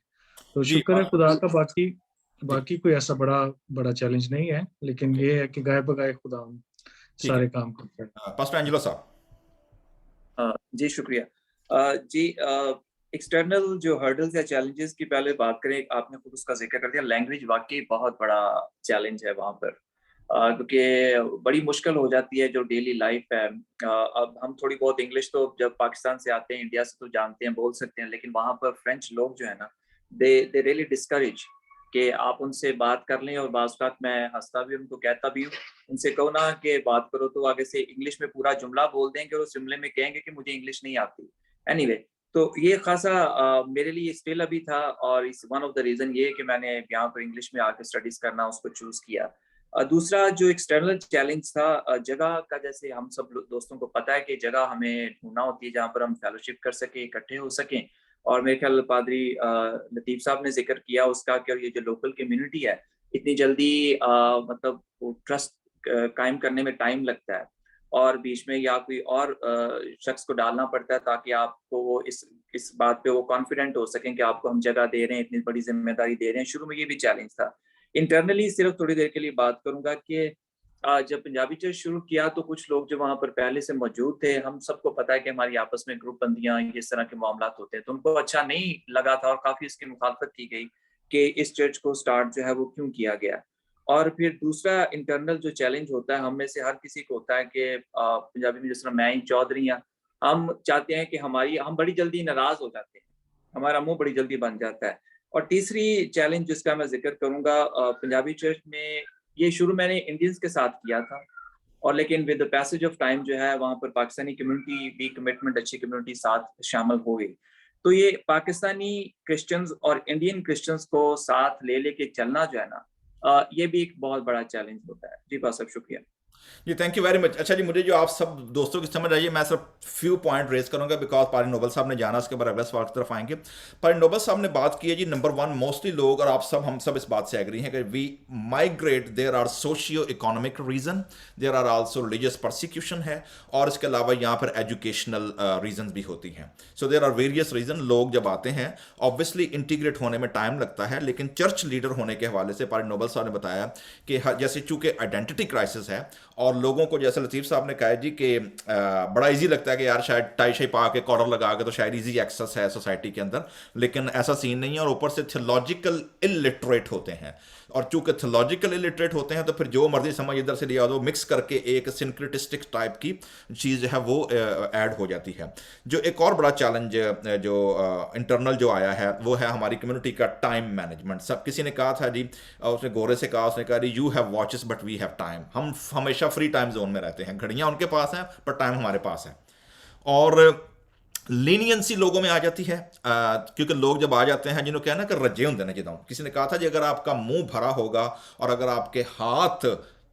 तो जी शुक्र है खुदा का, बाकी जी बाकी कोई ऐसा बड़ा चैलेंज नहीं है, लेकिन ओके, ये है कि गाए बगाए खुदा ठीक है। सारे काम करते हैं। पास्टर एंजेलो साहब। जी शुक्रिया। जी, एक्सटर्नल जो हर्डल्स या चैलेंजेस की पहले बात करें, आपने खुद उसका जिक्र कर दिया। लैंग्वेज वाकई बहुत बड़ा चैलेंज है वहाँ पर, क्योंकि बड़ी मुश्किल हो जाती है जो डेली लाइफ है। अब हम थोड़ी बहुत इंग्लिश तो जब पाकिस्तान से आते हैं, इंडिया से तो जानते हैं, बोल सकते हैं, लेकिन वहाँ पर फ्रेंच लोग जो है ना, दे रियली डिस्करेज कि आप उनसे बात कर लें। और बाज़ औक़ात मैं हंसता भी, उनको कहता भी हूँ, उनसे कहो ना कि बात करो तो आगे से इंग्लिश में पूरा जुमला बोल देंगे और उस जुमले में कहेंगे कि मुझे इंग्लिश नहीं आती। एनीवे, तो ये खासा मेरे लिए स्टिल अभी था, और इस वन ऑफ द रीज़न ये है कि मैंने यहाँ पर इंग्लिश में आके स्टडीज़ करना उसको चूज़ किया। दूसरा जो एक्सटर्नल चैलेंज था, जगह का, जैसे हम सब दोस्तों को पता है कि जगह हमें ढूंढना होती है जहाँ पर हम फेलोशिप कर सकें, इकट्ठे हो सकें। और मेरे ख्याल पादरी लतीफ़ साहब ने जिक्र किया उसका कि ये जो लोकल कम्युनिटी है, इतनी जल्दी मतलब वो ट्रस्ट कायम करने में टाइम लगता है। और बीच में या कोई और शख्स को डालना पड़ता है ताकि आपको वो इस बात पे वो कॉन्फिडेंट हो सकें कि आपको हम जगह दे रहे हैं, इतनी बड़ी जिम्मेदारी दे रहे हैं। शुरू में ये भी चैलेंज था। इंटरनली सिर्फ थोड़ी देर के लिए बात करूंगा कि जब पंजाबी चर्च शुरू किया तो कुछ लोग जो वहाँ पर पहले से मौजूद थे, हम सबको पता है कि हमारी आपस में ग्रुप बंदियां इस तरह के मामला होते हैं, तो उनको अच्छा नहीं लगा था और काफी इसकी मुखालफत की गई कि इस चर्च को स्टार्ट जो है वो क्यों किया गया। और फिर दूसरा इंटरनल जो चैलेंज होता है, हम में से हर किसी को होता है कि पंजाबी में जिस तरह मैं ही चौधरी हैं, हम चाहते हैं कि हम बड़ी जल्दी नाराज हो जाते हैं, हमारा मुंह बड़ी जल्दी बन जाता है। और तीसरी चैलेंज जिसका मैं जिक्र करूंगा, पंजाबी चर्च में ये शुरू मैंने इंडियंस के साथ किया था, और लेकिन with the passage of time जो है वहाँ पर पाकिस्तानी कम्युनिटी भी कमिटमेंट अच्छी कम्युनिटी साथ शामिल हो गई। तो ये पाकिस्तानी क्रिश्चियंस और इंडियन क्रिश्चियंस को साथ ले लेके चलना जो है ना, ये भी एक बहुत बड़ा चैलेंज होता है। जी बस, सब शुक्रिया जी, थैंक यू वेरी मच। अच्छा जी, मुझे जो आप सब दोस्तों की समझ आई है, मैं सिर्फ फ्यू पॉइंट रेज करूंगा बिकॉज पारी नोबल साहब ने जाना, उसके बाद अगले सवाल की तरफ आएंगे। पारी नोबल साहब ने बात की है जी, नंबर वन, मोस्टली लोग और आप सब, हम सब इस बात से एग्री हैं कि we migrate, there are socio economic reason, there are also religious persecution है, और इसके अलावा यहाँ पर एजुकेशनल रीजन भी होती हैं। So there are various reason. लोग जब आते हैं ऑब्वियसली इंटीग्रेट होने में टाइम लगता है, लेकिन चर्च लीडर होने के हवाले से पारी नोबल साहब ने बताया कि जैसे चूंकि आइडेंटिटी क्राइसिस है और लोगों को, जैसे लतीफ़ साहब ने कहा जी कि बड़ा इजी लगता है कि यार शायद टाई शाई पा के कॉलर लगा के तो शायद इजी एक्सेस है सोसाइटी के अंदर, लेकिन ऐसा सीन नहीं है। और ऊपर से थियोलॉजिकल इलिटरेट होते हैं, और चूंकि थियोलॉजिकल इलिटरेट होते हैं तो फिर जो मर्जी समझ इधर से लिया दो, मिक्स करके एक सिंक्रेटिस्टिक टाइप की चीज़ है वो ऐड हो जाती है। जो एक और बड़ा चैलेंज जो इंटरनल जो आया है वो है हमारी कम्युनिटी का टाइम मैनेजमेंट। सब किसी ने कहा था जी, उसने गोरे से कहा, उसने कहा जी you have watches but we have time. हम हमेशा फ्री टाइम जोन में रहते हैं, घड़ियाँ उनके पास हैं पर टाइम हमारे पास है। और लीनियंसी लोगों में आ जाती है, क्योंकि लोग जब आ जाते हैं जिन्होंने कहना कि रजे होंगे ना जिदा, किसी ने कहा था जी अगर आपका मुंह भरा होगा और अगर आपके हाथ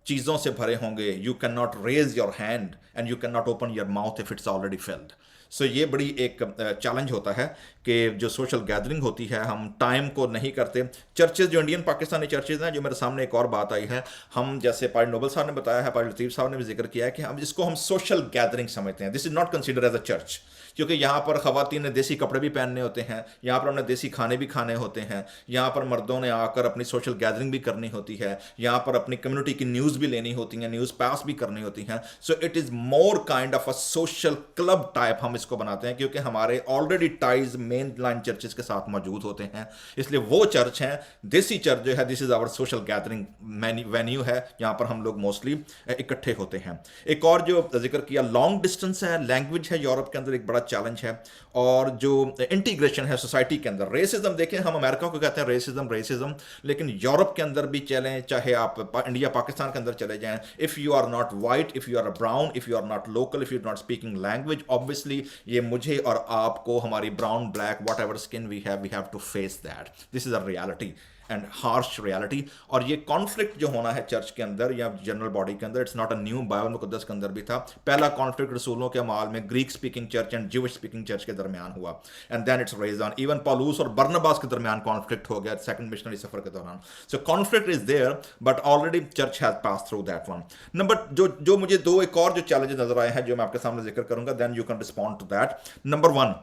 चीज़ों से भरे होंगे, you cannot raise your hand and you cannot open your mouth if it's already filled. So ये बड़ी एक चैलेंज होता है कि जो सोशल गैदरिंग होती है हम टाइम को नहीं करते। चर्चेज जो इंडियन पाकिस्तानी चर्चेज हैं, जो मेरे सामने एक और बात आई है, हम जैसे पारी नोबल साहब ने बताया है, पारी लतीफ़ साहब ने भी जिक्र किया है कि हम इसको हम सोशल गैदरिंग समझते हैं। This is not consider as a church, क्योंकि यहाँ पर ख़वातीन ने देसी कपड़े भी पहनने होते हैं, यहाँ पर हमने देसी खाने भी खाने होते हैं, यहाँ पर मर्दों ने आकर अपनी सोशल गैदरिंग भी करनी होती है, यहाँ पर अपनी कम्युनिटी की न्यूज़ भी लेनी होती है, न्यूज़ पास भी करनी होती हैं। So it is more kind of a social club type हम इसको बनाते हैं, क्योंकि हमारे already ties main line churches के साथ मौजूद होते हैं। इसलिए वो चर्च हैं, देसी चर्च जो है this is our social gathering venue है, यहाँ पर हम लोग मोस्टली इकट्ठे होते हैं। एक और जो जिक्र किया लॉन्ग डिस्टेंस है, लैंग्वेज है, यूरोप के अंदर एक बड़ा चैलेंज है, और जो इंटीग्रेशन है सोसाइटी के अंदर। रेसिज्म देखें, हम अमेरिका को कहते हैं रेसिज्म, लेकिन यूरोप के अंदर भी चलें, चाहे आप इंडिया पाकिस्तान के अंदर चले जाएं, if you are not white, if you are brown, if you are not local, if you are not speaking language, obviously ये मुझे और आपको, हमारी brown black whatever skin we have to face that. This is a reality and harsh reality. और ये conflict जो होना है चर्च के अंदर या जनरल बॉडी के अंदर, it's not a new, Bible मुकद्दस के अंदर भी था। पहला कॉन्फ्लिक्ट रसूलों के अमाल में Greek speaking church and Jewish speaking church के दरमियान हुआ, and then it's raised on. Even पौलुस और बरनबास के दरमियान कॉन्फ्लिक्ट हो गया सेकंड मिशनरी सफर के दौरान। So conflict is there, but already church has pass through that one. Number जो मुझे दो एक और जो चैलेंजेस नजर आए हैं जो मैं आपके सामने जिक्र करूंगा, then you can respond to that. Number one,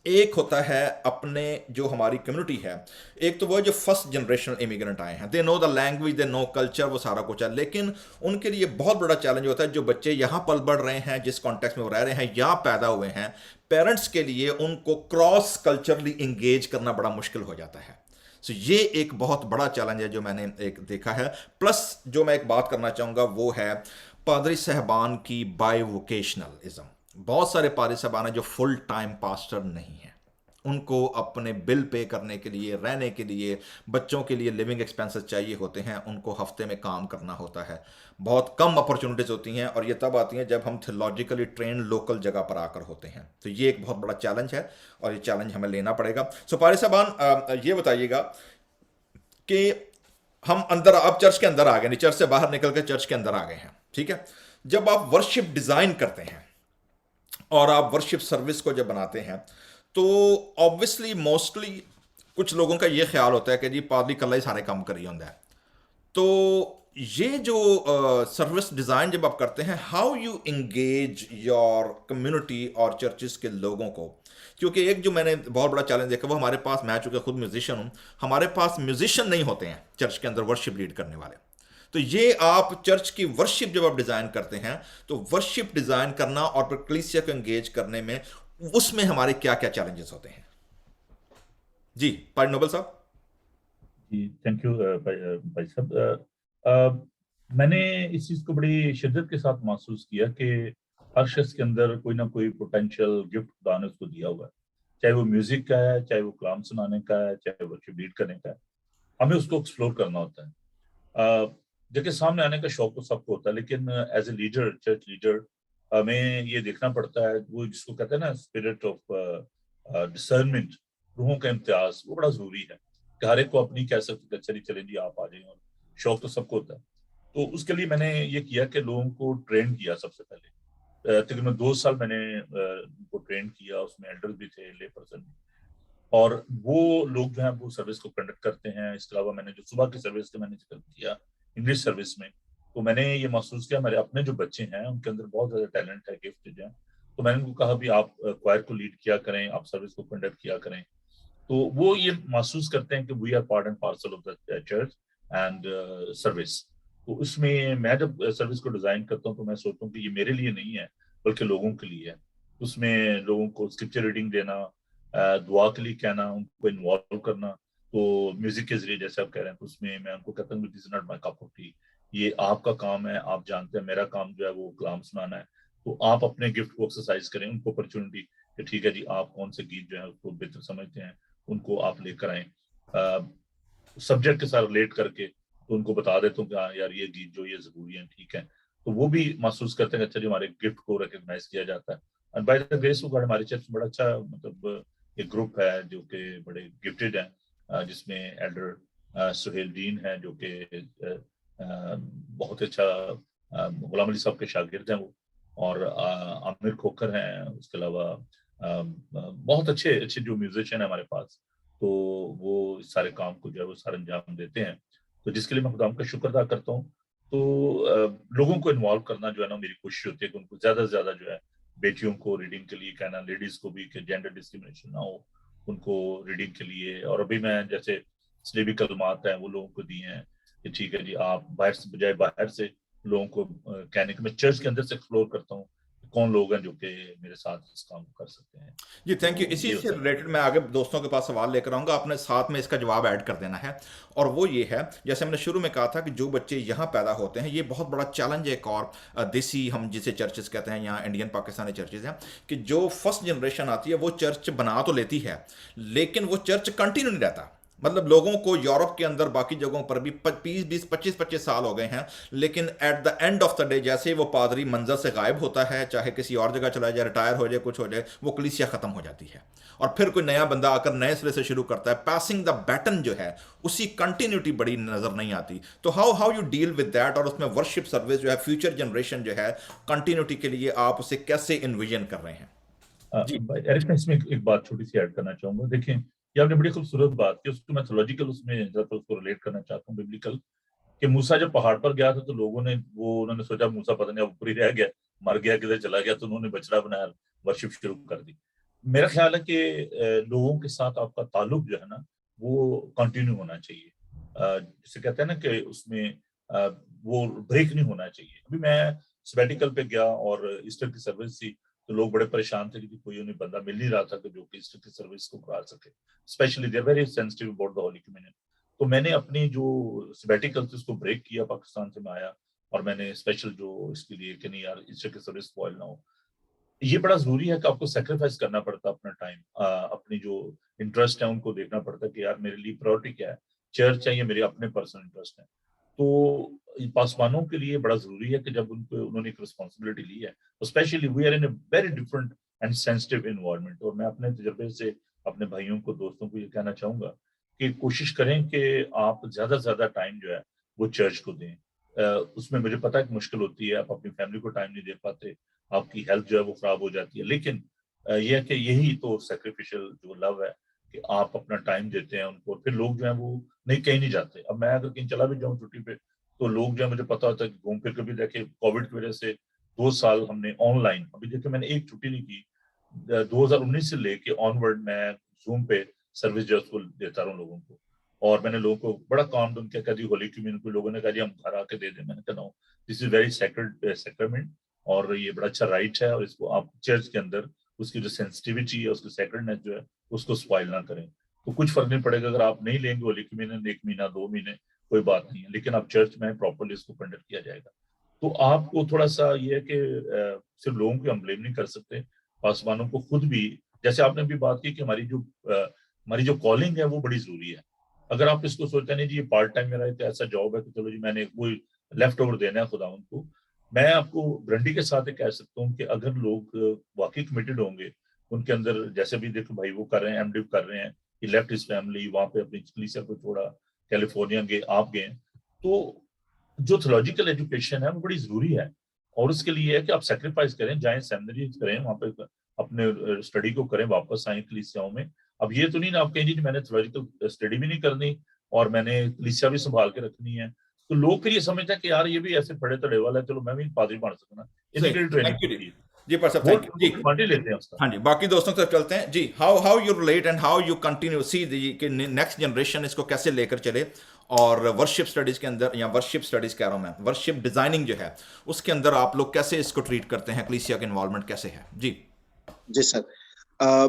एक होता है अपने जो हमारी कम्युनिटी है, एक तो वो जो फर्स्ट जनरेशन इमिग्रेंट आए हैं, they know the language, they know culture, वो सारा कुछ है, लेकिन उनके लिए बहुत बड़ा चैलेंज होता है जो बच्चे यहाँ पल बढ़ रहे हैं, जिस कॉन्टेक्स्ट में वो रह रहे हैं, यहाँ पैदा हुए हैं, पेरेंट्स के लिए उनको क्रॉस कल्चरली इंगेज करना बड़ा मुश्किल हो जाता है। सो ये एक बहुत बड़ा चैलेंज है जो मैंने एक देखा है। प्लस जो मैं एक बात करना चाहूँगा वो है पादरी साहबान की बाइवोकेशनलिज्म। बहुत सारे पादरी साहबान हैं जो फुल टाइम पास्टर नहीं हैं, उनको अपने बिल पे करने के लिए, रहने के लिए, बच्चों के लिए लिविंग एक्सपेंसेस चाहिए होते हैं, उनको हफ्ते में काम करना होता है, बहुत कम अपॉर्चुनिटीज होती हैं, और ये तब आती हैं जब हम थियोलॉजिकली ट्रेन लोकल जगह पर आकर होते हैं। तो ये एक बहुत बड़ा चैलेंज है और ये चैलेंज हमें लेना पड़ेगा। सो पादरी साहबान ये बताइएगा कि हम अंदर, अब चर्च के अंदर आ गए, नहीं चर्च से बाहर निकल के चर्च के अंदर आ गए हैं, ठीक है। जब आप वर्शिप डिज़ाइन करते हैं और आप वर्शिप सर्विस को जब बनाते हैं तो ऑब्वियसली मोस्टली कुछ लोगों का ये ख्याल होता है कि जी पादरी कल्ला ही सारे काम करी होंगे, तो ये जो सर्विस डिज़ाइन जब आप करते हैं, how you engage your community और चर्चिस के लोगों को, क्योंकि एक जो मैंने बहुत बड़ा चैलेंज देखा वो हमारे पास, मैं चूंकि खुद म्यूजिशियन हूँ, हमारे पास म्यूजिशियन नहीं होते हैं चर्च के अंदर वर्शिप लीड करने वाले। तो ये आप चर्च की वर्शिप जब आप डिज़ाइन करते हैं तो वर्शिप डिज़ाइन करना और फिर कलीसिया को एंगेज करने में, उसमें हमारे क्या क्या चैलेंजेस होते हैं? जी पारी नोबल साहब। जी थैंक यू भाई साहब। मैंने इस चीज को बड़ी शिद्दत के साथ महसूस किया कि हर शख्स के अंदर कोई ना कोई पोटेंशियल गिफ्ट खुदा ने उसको दिया हुआ है, चाहे वो म्यूजिक का है, चाहे वो कलाम सुनाने का है, चाहे वर्शिप लीड करने का है। हमें उसको एक्सप्लोर करना होता है। देखिए सामने आने का शौक तो सबको होता है, लेकिन as a leader, church leader, हमें ये देखना पड़ता है, वो जिसको कहते हैं ना स्पिरिट ऑफ डिसर्नमेंट, रूहों का इम्तियाज, वो बड़ा जरूरी है कि हर एक को अपनी कह सकते चली चले जी आप आ जाए, और शौक तो सबको होता है। तो उसके लिए मैंने ये किया कि लोगों को ट्रेन किया। सबसे पहले तकरीबन 2 साल मैंने उनको ट्रेन किया, उसमें एल्डर्स भी थे, ले पर्सन भी, और वो लोग जो है वो सर्विस को कंडक्ट करते हैं। इसके अलावा मैंने जो सुबह की सर्विस का मैंने जिक्र किया इंग्लिश सर्विस में, तो मैंने ये महसूस किया मेरे अपने जो बच्चे हैं उनके अंदर बहुत ज्यादा टैलेंट है, गिफ्टेड है। तो मैंने उनको कहा भी आप क्वायर को लीड किया करें, आप सर्विस को कंडक्ट किया करें। तो वो ये महसूस करते हैं कि we are part and parcel of the church and service. तो उसमें मैं जब सर्विस को डिजाइन करता हूँ तो मैं सोचता हूँ कि ये मेरे लिए नहीं है बल्कि लोगों के लिए है। उसमें लोगों को स्क्रिप्चर रीडिंग देना, दुआ के लिए कहना, उनको इन्वॉल्व करना। तो म्यूजिक के जरिए जैसे आप कह रहे हैं, तो उसमें मैं उनको कहता हूँ this is not my cup of T, ये आपका काम है, आप जानते हैं मेरा काम जो है वो कलाम सुनाना है। तो आप अपने गिफ्ट को एक्सरसाइज करें, उनको अपॉर्चुनिटी कि ठीक है जी आप कौन से गीत जो है उसको बेहतर समझते हैं, उनको आप लेकर आए सब्जेक्ट के साथ रिलेट करके। तो उनको बता देता हूँ कि हाँ यार ये गीत जो ये जरूरी है, ठीक है। तो वो भी महसूस करते हैं अच्छा जी हमारे गिफ्ट को रिकॉग्नाइज किया जाता है। And by the grace of God हमारे चर्च में बड़ा अच्छा मतलब एक ग्रुप है जो कि बड़े गिफ्टेड है, जिसमें एल्डर सुहेल दीन है जो कि बहुत अच्छा गुलाम अली साहब के शागिर्द हैं वो, और आमिर खोखर हैं। उसके अलावा बहुत अच्छे अच्छे जो म्यूजिशियन है हमारे पास, तो वो इस सारे काम को जो है वो सारे अंजाम देते हैं। तो जिसके लिए मैं खुदा का शुक्र अदा करता हूँ। तो लोगों को इन्वॉल्व करना जो है ना मेरी कोशिश होती है कि उनको ज्यादा से ज्यादा जो है बेटियों को रीडिंग के लिए कहना, लेडीज को भी कि जेंडर डिस्क्रिमिनेशन ना हो उनको रीडिंग के लिए। और अभी मैं जैसे इस्लामी कलमात हैं वो लोगों को दिए हैं कि ठीक है जी आप बाहर से बजाय बाहर से लोगों को कहने के, मैं चर्च के अंदर से एक्सप्लोर करता हूँ कौन लोग हैं जो कि मेरे साथ इस काम को कर सकते हैं। जी थैंक यू। तो इसी ये से होता है। रिलेटेड मैं आगे दोस्तों के पास सवाल लेकर आऊँगा, आपने साथ में इसका जवाब ऐड कर देना है। और वो ये है, जैसे मैंने शुरू में कहा था कि जो बच्चे यहाँ पैदा होते हैं, ये बहुत बड़ा चैलेंज है। एक और देसी हम जिसे चर्चेस कहते हैं, यहाँ इंडियन पाकिस्तानी चर्चेज हैं, कि जो फर्स्ट जनरेशन आती है वो चर्च बना तो लेती है लेकिन वो चर्च कंटिन्यू नहीं रहता। मतलब लोगों को यूरोप के अंदर बाकी जगहों पर भी 20-25 साल हो गए हैं, लेकिन at the end of the day जैसे ही वो पादरी मंजर से गायब होता है, चाहे किसी और जगह चला जाए, रिटायर हो जाए, कुछ हो जाए, वो कलीसिया खत्म हो जाती है और फिर कोई नया बंदा आकर नए सिरे से शुरू करता है। पासिंग द बैटन जो है उसी कंटिन्यूटी बड़ी नजर नहीं आती। तो how how you deal with that, और उसमें वर्शिप सर्विस जो है फ्यूचर जनरेशन जो है कंटिन्यूटी के लिए आप उसे कैसे इन्विजन कर रहे हैं? जी एरिक मैं इसमें एक बात छोटी सी ऐड करना चाहूंगा। देखिए ये आपने बड़ी खूबसूरत बात की, उसको मैं थोलॉजिकल उसमें जरा उसको रिलेट करना चाहता हूँ बिब्लिकल, कि मूसा जब पहाड़ पर गया था तो लोगों ने उन्होंने सोचा मूसा पता नहीं अब ऊपर ही रह गया, मर गया, किधर चला गया, तो उन्होंने बछड़ा बनाया, वर्शिप शुरू कर दी। मेरा ख्याल है कि लोगों के साथ आपका ताल्लुक जो है ना वो कंटिन्यू होना चाहिए। जिसे कहते हैं ना कि उसमें वो ब्रेक नहीं होना चाहिए। अभी मैं सबैटिकल पे गया और ईस्टर की सर्विस थी, तो लोग बड़े परेशान थे कि कोई उन्हें बंदा मिल नहीं रहा था कि जो कि ईस्टर की सर्विस को करा सके। Specially they are very sensitive about the holy communion. तो मैंने अपनी जो सबैटिकल थी उसको ब्रेक किया, पाकिस्तान से मैं आया और मैंने स्पेशल जो इसके लिए कि नहीं यार ईस्टर की सर्विस स्पॉइल ना हो। ये बड़ा जरूरी है कि आपको सेक्रीफाइस करना पड़ता है अपना टाइम, अपनी जो इंटरेस्ट है उनको देखना पड़ता है कि यार मेरे लिए प्रायोरिटी क्या है, चर्च है या मेरे अपने पर्सनल इंटरेस्ट है। तो पासवानों के लिए बड़ा जरूरी है कि जब उनको उन्होंने एक रिस्पॉन्सिबिलिटी ली है, specially we are in a very different and sensitive environment. और मैं अपने तजर्बे से अपने भाइयों को, दोस्तों को ये कहना चाहूंगा कि कोशिश करें कि आप ज्यादा से ज्यादा टाइम जो है वो चर्च को दें। उसमें मुझे पता है कि मुश्किल होती है, आप अपनी फैमिली को टाइम नहीं दे पाते, आपकी हेल्थ जो है वो खराब हो जाती है, लेकिन यह है कि यही तो सेक्रीफिशियल जो लव है कि आप अपना टाइम देते हैं उनको, फिर लोग जो है वो नहीं कहीं नहीं जाते। अब मैं अगर कहीं चला भी जाऊँ छुट्टी पे तो लोग जो है, मुझे पता होता है कि घूम फिर के भी देखे, कोविड की वजह से 2 साल हमने ऑनलाइन, अभी देखिए मैंने एक छुट्टी नहीं की, 2019 से लेके ऑनवर्ड मैं जूम पे सर्विस जो है उसको देता रहा हूँ लोगों को। और मैंने लोगों को बड़ा काम उनके कहा जी होली कम्युनिटी, लोगों ने कहा जी हम घर आके दे दें। मैंने कहा दिस इज वेरी सेक्रेड सेक्रेमेंट, और ये बड़ा अच्छा राइट है, और इसको आप चर्च के अंदर उसकी जो सेंसिटिविटी है, उसकी सेक्रेडनेस जो है, उसको स्पॉइल ना करें। तो कुछ फर्क नहीं पड़ेगा अगर आप नहीं लेंगे होली कम्युनिटी 1 महीना 2 महीने, कोई बात नहीं है, लेकिन आप चर्च में प्रॉपरली इसको कंडक्ट किया जाएगा। तो आपको थोड़ा सा ये है कि सिर्फ लोगों को हम ब्लेम नहीं कर सकते, पासवानों को खुद भी, जैसे आपने भी बात की कि हमारी जो कॉलिंग है वो बड़ी जरूरी है। अगर आप इसको सोचते नहीं जी ये पार्ट टाइम मेरा एक ऐसा जॉब है, तो चलो जी मैंने वो लेफ्ट ओवर देना है खुदा उनको, मैं आपको गारंटी के साथ कह सकता हूँ कि अगर लोग वाकई कमिटेड होंगे, उनके अंदर, जैसे भी देखो भाई वो कर रहे हैं, एमडिव कर रहे हैं, ही लेफ्ट हिज फैमिली, वहां पे अपनी कलीसिया को छोड़ा, कैलिफोर्निया गए, आप गए, तो जो थियोलॉजिकल एजुकेशन है वो बड़ी जरूरी है। और उसके लिए है कि आप सेक्रीफाइस करें, जाएं सेमिनरीज करें, वहां पे अपने स्टडी को करें, वापस आए कलीसियाओं में। अब ये तो नहीं ना आप कहें जी मैंने थियोलॉजिकल स्टडी भी नहीं करनी और मैंने कलीसिया भी संभाल के रखनी है, तो लोग फिर ये समझते हैं कि यार ये भी ऐसे पड़े तड़े वाला है, चलो मैं भी पादरी बन सकता, सही, इनकी ट्रेनिंग थैंक यू जी। होती है, जी पर साहब वो थैंक यू जी। पार्टी लेते हैं उसका। हाँ जी, बाकी दोस्तों की तरफ चलते हैं जी। How you relate and how you continue see कि नेक्स्ट जनरेशन इसको कैसे लेकर चले, और वर्शिप स्टडीज के अंदर, या वर्शिप स्टडीज कह रहा हूँ मैं, वर्शिप डिजाइनिंग जो है उसके अंदर आप लोग कैसे इसको ट्रीट करते हैं, कलीसिया का इन्वॉल्वमेंट कैसे है जी? जी सर,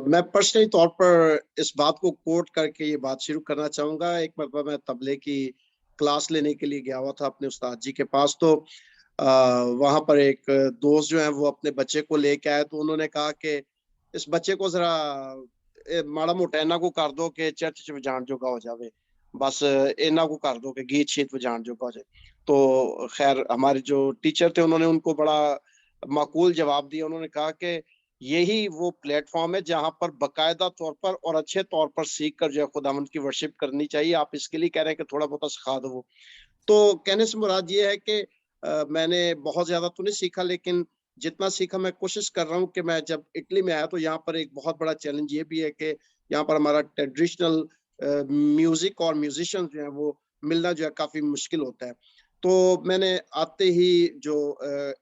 मैं पर्सनली तौर पर इस बात को कोट करके ये बात शुरू करना चाहूंगा। एक मरतबा मैं तबले की क्लास लेने के लिए गया हुआ था अपने उस्ताद जी के पास, तो वहां पर एक दोस्त जो है वो अपने बच्चे को लेके आए, तो उन्होंने कहा कि इस बच्चे को जरा माड़ा मोटा इन्ना को कर दो कि चर्च च वजाण जोगा हो जावे, बस इन्ना को कर दो कि गीत शीत वजाण जोगा हो जाए। तो खैर हमारे जो टीचर थे उन्होंने उनको बड़ा माकूल जवाब दिया। उन्होंने कहा कि यही वो प्लेटफॉर्म है जहां पर बाकायदा तौर पर और अच्छे तौर पर सीख कर जो है खुदावंद की वर्शिप करनी चाहिए। आप इसके लिए कह रहे हैं कि थोड़ा बहुत सिखा दो वो। तो कहने से मुराद ये है कि मैंने बहुत ज्यादा तो नहीं सीखा, लेकिन जितना सीखा मैं कोशिश कर रहा हूँ कि मैं जब इटली में आया तो यहाँ पर एक बहुत बड़ा चैलेंज ये भी है कि यहाँ पर हमारा ट्रेडिशनल म्यूजिक और म्यूजिशियंस जो है वो मिलना जो है काफी मुश्किल होता है। तो मैंने आते ही जो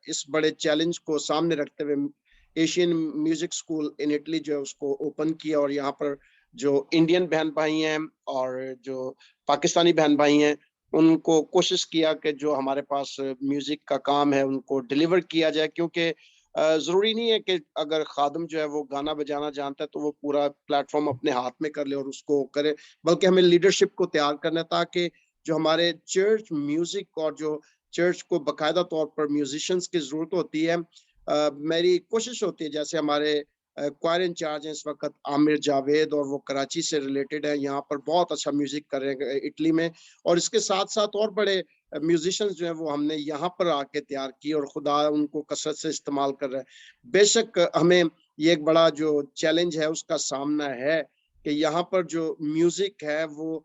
इस बड़े चैलेंज को सामने रखते हुए Asian music school in Italy जो है उसको ओपन किया, और यहाँ पर जो इंडियन बहन भाई हैं और जो पाकिस्तानी बहन भाई हैं उनको कोशिश किया कि जो हमारे पास म्यूजिक का काम है उनको डिलीवर किया जाए, क्योंकि जरूरी नहीं है कि अगर खादम जो है वो गाना बजाना जानता है तो वो पूरा प्लेटफॉर्म अपने हाथ में कर ले और उसको करे, बल्कि हमें लीडरशिप को तैयार करना है ताकि जो हमारे चर्च म्यूजिक और जो चर्च को बाकायदा तौर पर म्यूजिशियंस की जरूरत होती है, मेरी कोशिश होती है, जैसे हमारे क्वायर इंचार्ज हैं इस वक्त आमिर जावेद और वो कराची से रिलेटेड है, यहाँ पर बहुत अच्छा म्यूजिक कर रहे हैं इटली में, और इसके साथ साथ और बड़े म्यूजिशियंस जो हैं वो हमने यहाँ पर आके तैयार किए और खुदा उनको कसरत से इस्तेमाल कर रहा है। बेशक हमें ये एक बड़ा जो चैलेंज है उसका सामना है कि यहाँ पर जो म्यूजिक है वो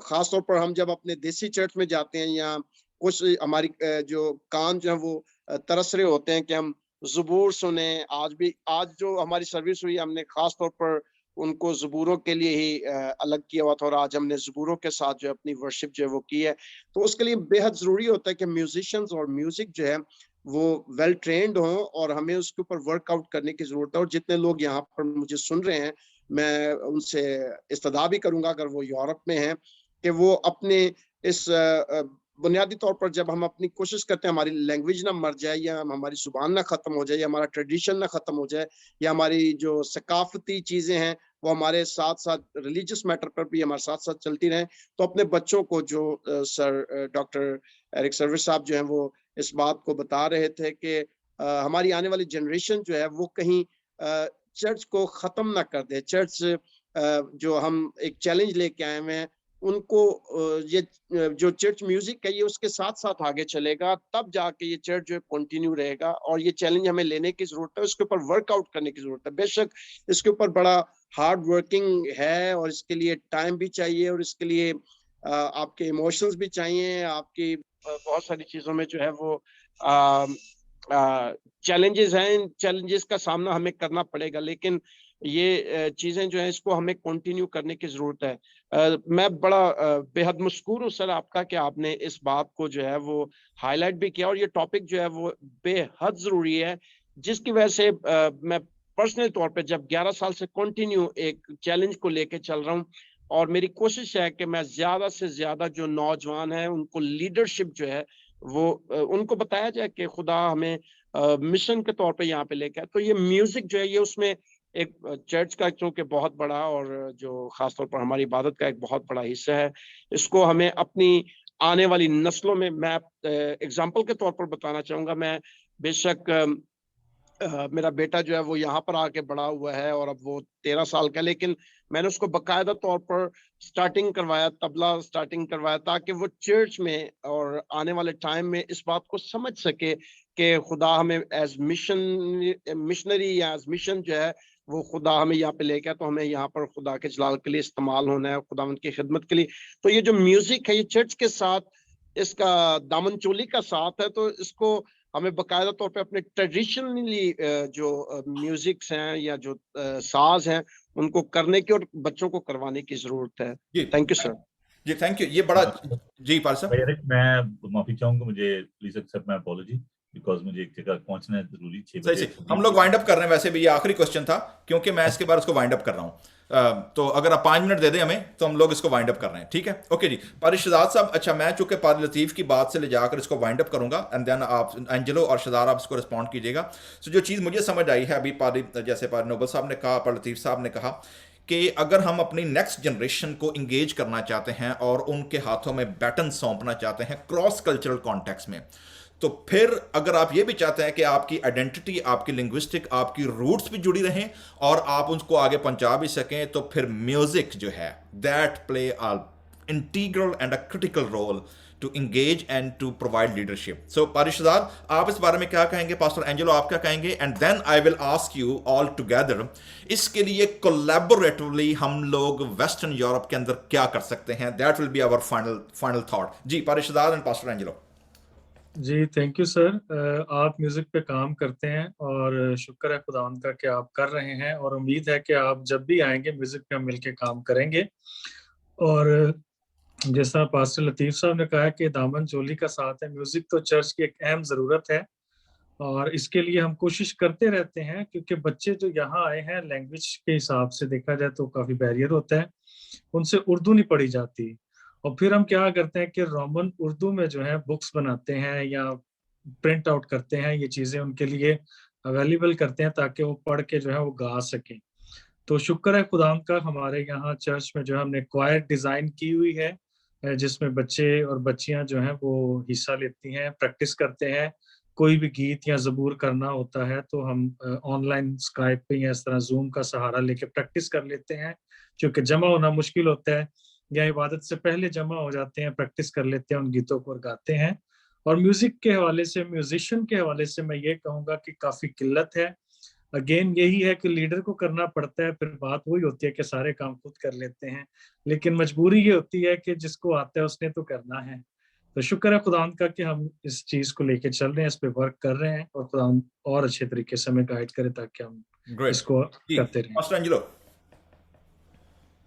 खास तौर पर हम जब अपने देसी चर्च में जाते हैं या कुछ हमारी जो कान जो है वो तरस रहे होते हैं कि हम ज़बूर सुने। आज जो हमारी सर्विस हुई हमने खास तौर पर उनको ज़बूरों के लिए ही अलग किया हुआ था, और आज हमने ज़बूरों के साथ जो अपनी वर्शिप जो है वो की है। तो उसके लिए बेहद ज़रूरी होता है कि म्यूजिशियंस और म्यूजिक जो है वो वेल ट्रेंड हों, और हमें उसके ऊपर वर्कआउट करने की ज़रूरत है। और जितने लोग यहाँ पर मुझे सुन रहे हैं, मैं उनसे इस्तदा भी करूँगा अगर वो यूरोप में हैं कि वो अपने इस बुनियादी तौर पर जब हम अपनी कोशिश करते हैं हमारी लैंग्वेज ना मर जाए, या हमारी जुबान ना खत्म हो जाए, या हमारा ट्रेडिशन ना खत्म हो जाए, या हमारी जो सकाफती चीजें हैं वो हमारे साथ साथ रिलीजियस मैटर पर भी हमारे साथ साथ चलती रहें, तो अपने बच्चों को जो सर डॉक्टर एरिक सर्विस साहब जो हैं वो इस बात को बता रहे थे कि हमारी आने वाली जनरेशन जो है वो कहीं चर्च को खत्म ना कर दे। चर्च जो हम एक चैलेंज लेके आए हुए हैं उनको ये जो चर्च म्यूजिक है ये उसके साथ साथ आगे चलेगा, तब जाके ये चर्च जो है कंटिन्यू रहेगा, और ये चैलेंज हमें लेने की जरूरत है, उसके ऊपर वर्कआउट करने की जरूरत है। बेशक इसके ऊपर बड़ा हार्ड वर्किंग है और इसके लिए टाइम भी चाहिए, और इसके लिए आपके इमोशंस भी चाहिए, आपकी बहुत सारी चीजों में जो है वो चैलेंजेस हैं। इन चैलेंजेस का सामना हमें करना पड़ेगा, लेकिन ये चीजें जो है इसको हमें कंटिन्यू करने की जरूरत है। मैं बड़ा बेहद मशकूर हूँ सर आपका कि आपने इस बात को जो है वो हाईलाइट भी किया, और ये टॉपिक जो है वो बेहद जरूरी है, जिसकी वजह से मैं पर्सनल तौर पे जब 11 साल से कंटिन्यू एक चैलेंज को लेके चल रहा हूँ, और मेरी कोशिश है कि मैं ज्यादा से ज्यादा जो नौजवान हैं उनको लीडरशिप जो है वो उनको बताया जाए कि खुदा हमें मिशन के तौर पे यहाँ पे लेके आए। तो ये म्यूजिक जो है ये उसमें एक चर्च का चूंकि बहुत बड़ा, और जो खासतौर पर हमारी इबादत का एक बहुत बड़ा हिस्सा है, इसको हमें अपनी आने वाली नस्लों में, मैं एग्जाम्पल के तौर पर बताना चाहूंगा। मैं बेशक मेरा बेटा जो है वो यहाँ पर आके बड़ा हुआ है और अब वो 13 साल का, लेकिन मैंने उसको बकायदा तौर पर स्टार्टिंग करवाया, तबला स्टार्टिंग करवाया, ताकि वो चर्च में और आने वाले टाइम में इस बात को समझ सके कि खुदा हमें एज मिशनरी या एज मिशन जो है वो खुदा हमें यहाँ पे लेके आया, तो हमें यहाँ पर खुदा के जलाल के लिए इस्तेमाल होना है, खुदावंद की खिदमत के लिए। तो ये जो म्यूजिक है ये चर्च के साथ इसका दामन चोली का साथ है, तो इसको हमें बकायदा तौर पे अपने ट्रेडिशनली जो म्यूजिक्स हैं या जो साज हैं उनको करने की और बच्चों को करवाने की जरूरत है। जी थैंक यू सर। जी, थैंक यू। ये बड़ा, जी पाल साहब। भाई एरिक, मैं माफी चाहूंगा, मुझे please accept my apology, because मुझे एक जगह पहुंचना है जरूरी, 6 सही बजे से हम लोग वाइंड अप कर रहे हैं, वैसे भी ये आखिरी क्वेश्चन था क्योंकि मैं इसके बाद उसको वाइंड अप कर रहा हूँ। तो अगर आप 5 मिनट दे दें हमें तो हम लोग इसको वाइंड अप कर रहे हैं, ठीक है? ओके जी, पारी शहजाद साहब। अच्छा, मैं चूंकि पारी लतीफ़ की बात से ले जाकर इसको वाइंड अप करूंगा, एंड देन आप एंजेलो और शहजाद आप इसको रिस्पॉन्ड कीजिएगा। सो जो चीज़ मुझे समझ आई है अभी, पारी जैसे पारी नोबल साहब ने कहा, पारी लतीफ़ साहब ने कहा कि अगर हम अपनी नेक्स्ट जनरेशन को इंगेज करना चाहते हैं और उनके हाथों में बैटन सौंपना चाहते हैं क्रॉस कल्चरल कॉन्टेक्स्ट में, तो फिर अगर आप ये भी चाहते हैं कि आपकी आइडेंटिटी, आपकी लिंग्विस्टिक, आपकी रूट्स भी जुड़ी रहें और आप उसको आगे पहुंचा भी सकें, तो फिर म्यूजिक जो है that play a integral and a critical role to engage and to provide leadership. So पारिशदार, आप इस बारे में क्या कहेंगे? पास्टर एंजेलो, आप क्या कहेंगे? And then I will ask you all together, इसके लिए कोलैबोरेटिवली हम लोग वेस्टर्न यूरोप के अंदर क्या कर सकते हैं? That will be our final thought. जी पारिशदार एंड पास्टर एंजेलो। जी थैंक यू सर। आप म्यूजिक पे काम करते हैं और शुक्र है खुदावंद का कि आप कर रहे हैं, और उम्मीद है कि आप जब भी आएंगे म्यूजिक पे हम मिलके काम करेंगे। और जैसा पास्टर लतीफ साहब ने कहा कि दामन चोली का साथ है, म्यूजिक तो चर्च की एक अहम जरूरत है, और इसके लिए हम कोशिश करते रहते हैं, क्योंकि बच्चे जो यहाँ आए हैं लैंग्वेज के हिसाब से देखा जाए तो काफी बैरियर होता है, उनसे उर्दू नहीं पढ़ी जाती। और फिर हम क्या करते हैं कि रोमन उर्दू में जो है बुक्स बनाते हैं या प्रिंट आउट करते हैं, ये चीजें उनके लिए अवेलेबल करते हैं ताकि वो पढ़ के जो है वो गा सकें। तो शुक्र है खुदाम का, हमारे यहाँ चर्च में जो है हमने क्वायर डिजाइन की हुई है, जिसमें बच्चे और बच्चियां जो हैं वो हिस्सा लेती हैं, प्रैक्टिस करते हैं। कोई भी गीत या जबूर करना होता है तो हम ऑनलाइन स्काइप पे या इस तरह जूम का सहारा लेके प्रैक्टिस कर लेते हैं, क्योंकि जमा होना मुश्किल होता है, या इबादत से पहले जमा हो जाते हैं, प्रैक्टिस कर लेते हैं उन गीतों को और गाते हैं। और म्यूजिक के हवाले से, म्यूजिशियन के हवाले से मैं ये कहूँगा कि काफी किल्लत है। अगेन यही है कि लीडर को करना पड़ता है, फिर बात वही होती है कि सारे काम खुद कर लेते हैं, लेकिन मजबूरी ये होती है कि जिसको आता है उसने तो करना है। तो शुक्र है खुदावंद का कि हम इस चीज को लेके चल रहे हैं, इस पे वर्क कर रहे हैं, और खुदावंद और अच्छे तरीके से हमें गाइड करे ताकि हम ग्रेट इसको जी, करते रहें। Pastor Angelo.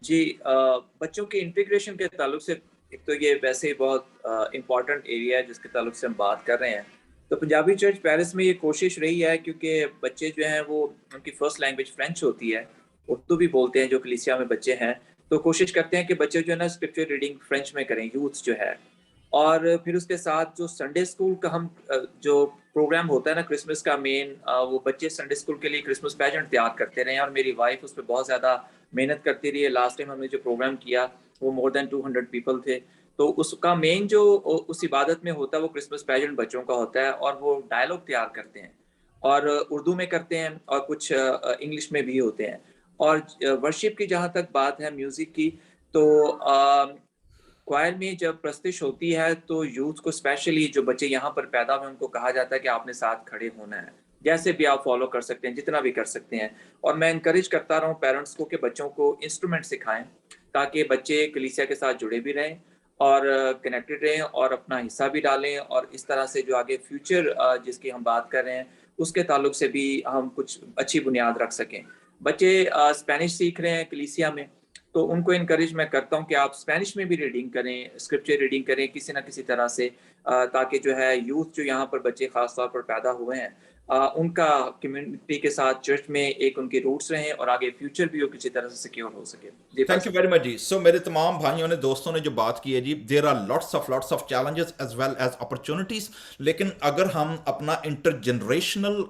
जी, बच्चों के इंटीग्रेशन के ताल्लुक से, एक तो ये वैसे ही बहुत इम्पॉर्टेंट एरिया है जिसके ताल्लुक से हम बात कर रहे हैं। तो पंजाबी चर्च पेरिस में ये कोशिश रही है, क्योंकि बच्चे जो हैं वो, उनकी फर्स्ट लैंग्वेज फ्रेंच होती है, उर्दू भी बोलते हैं जो कलीसिया में बच्चे हैं, तो कोशिश करते हैं कि बच्चे जो है ना स्क्रिप्चर रीडिंग फ्रेंच में करें, यूथ जो है। और फिर उसके साथ जो संडे स्कूल का हम जो प्रोग्राम होता है ना क्रिसमस का मेन, वो बच्चे संडे स्कूल के लिए क्रिसमस पैजेंट तैयार करते रहे हैं, और मेरी वाइफ उस पर बहुत ज़्यादा मेहनत करती रही है। लास्ट टाइम हमने जो प्रोग्राम किया वो मोर देन 200 पीपल थे। तो उसका मेन जो उस इबादत में होता है वो क्रिसमस पैजेंट बच्चों का होता है, और वो डायलॉग तैयार करते हैं, और उर्दू में करते हैं और कुछ इंग्लिश में भी होते हैं। और वर्शिप की जहाँ तक बात है म्यूज़िक की, तो क्वायर में जब प्रस्तुति होती है तो यूथ को, स्पेशली जो बच्चे यहाँ पर पैदा हुए, उनको कहा जाता है कि आपने साथ खड़े होना है, जैसे भी आप फॉलो कर सकते हैं, जितना भी कर सकते हैं। और मैं इनकरेज करता रहा हूँ पेरेंट्स को कि बच्चों को इंस्ट्रूमेंट सिखाएं, ताकि बच्चे कलीसिया के साथ जुड़े भी रहें और कनेक्टेड रहें और अपना हिस्सा भी डालें, और इस तरह से जो आगे फ्यूचर जिसकी हम बात कर रहे हैं उसके ताल्लुक से भी हम कुछ अच्छी बुनियाद रख सकें। बच्चे स्पेनिश सीख रहे हैं कलीसिया में, तो उनको इनकरेज मैं करता हूँ कि आप स्पेनिश में भी रीडिंग करें, स्क्रिप्चर रीडिंग करें किसी ना किसी तरह से, ताकि जो है यूथ जो यहाँ पर बच्चे खास तौर पर पैदा हुए हैं, उनका कम्युनिटी के साथ चर्च में एक उनके रूट्स रहें और आगे फ्यूचर भी वो किसी तरह से सिक्योर हो सके। जी थैंक यू वेरी मच जी। सो मेरे तमाम भाइयों ने, दोस्तों ने जो बात की है जी, there are lots of challenges as well as opportunities. लेकिन अगर हम अपना इंटरजनरेशनल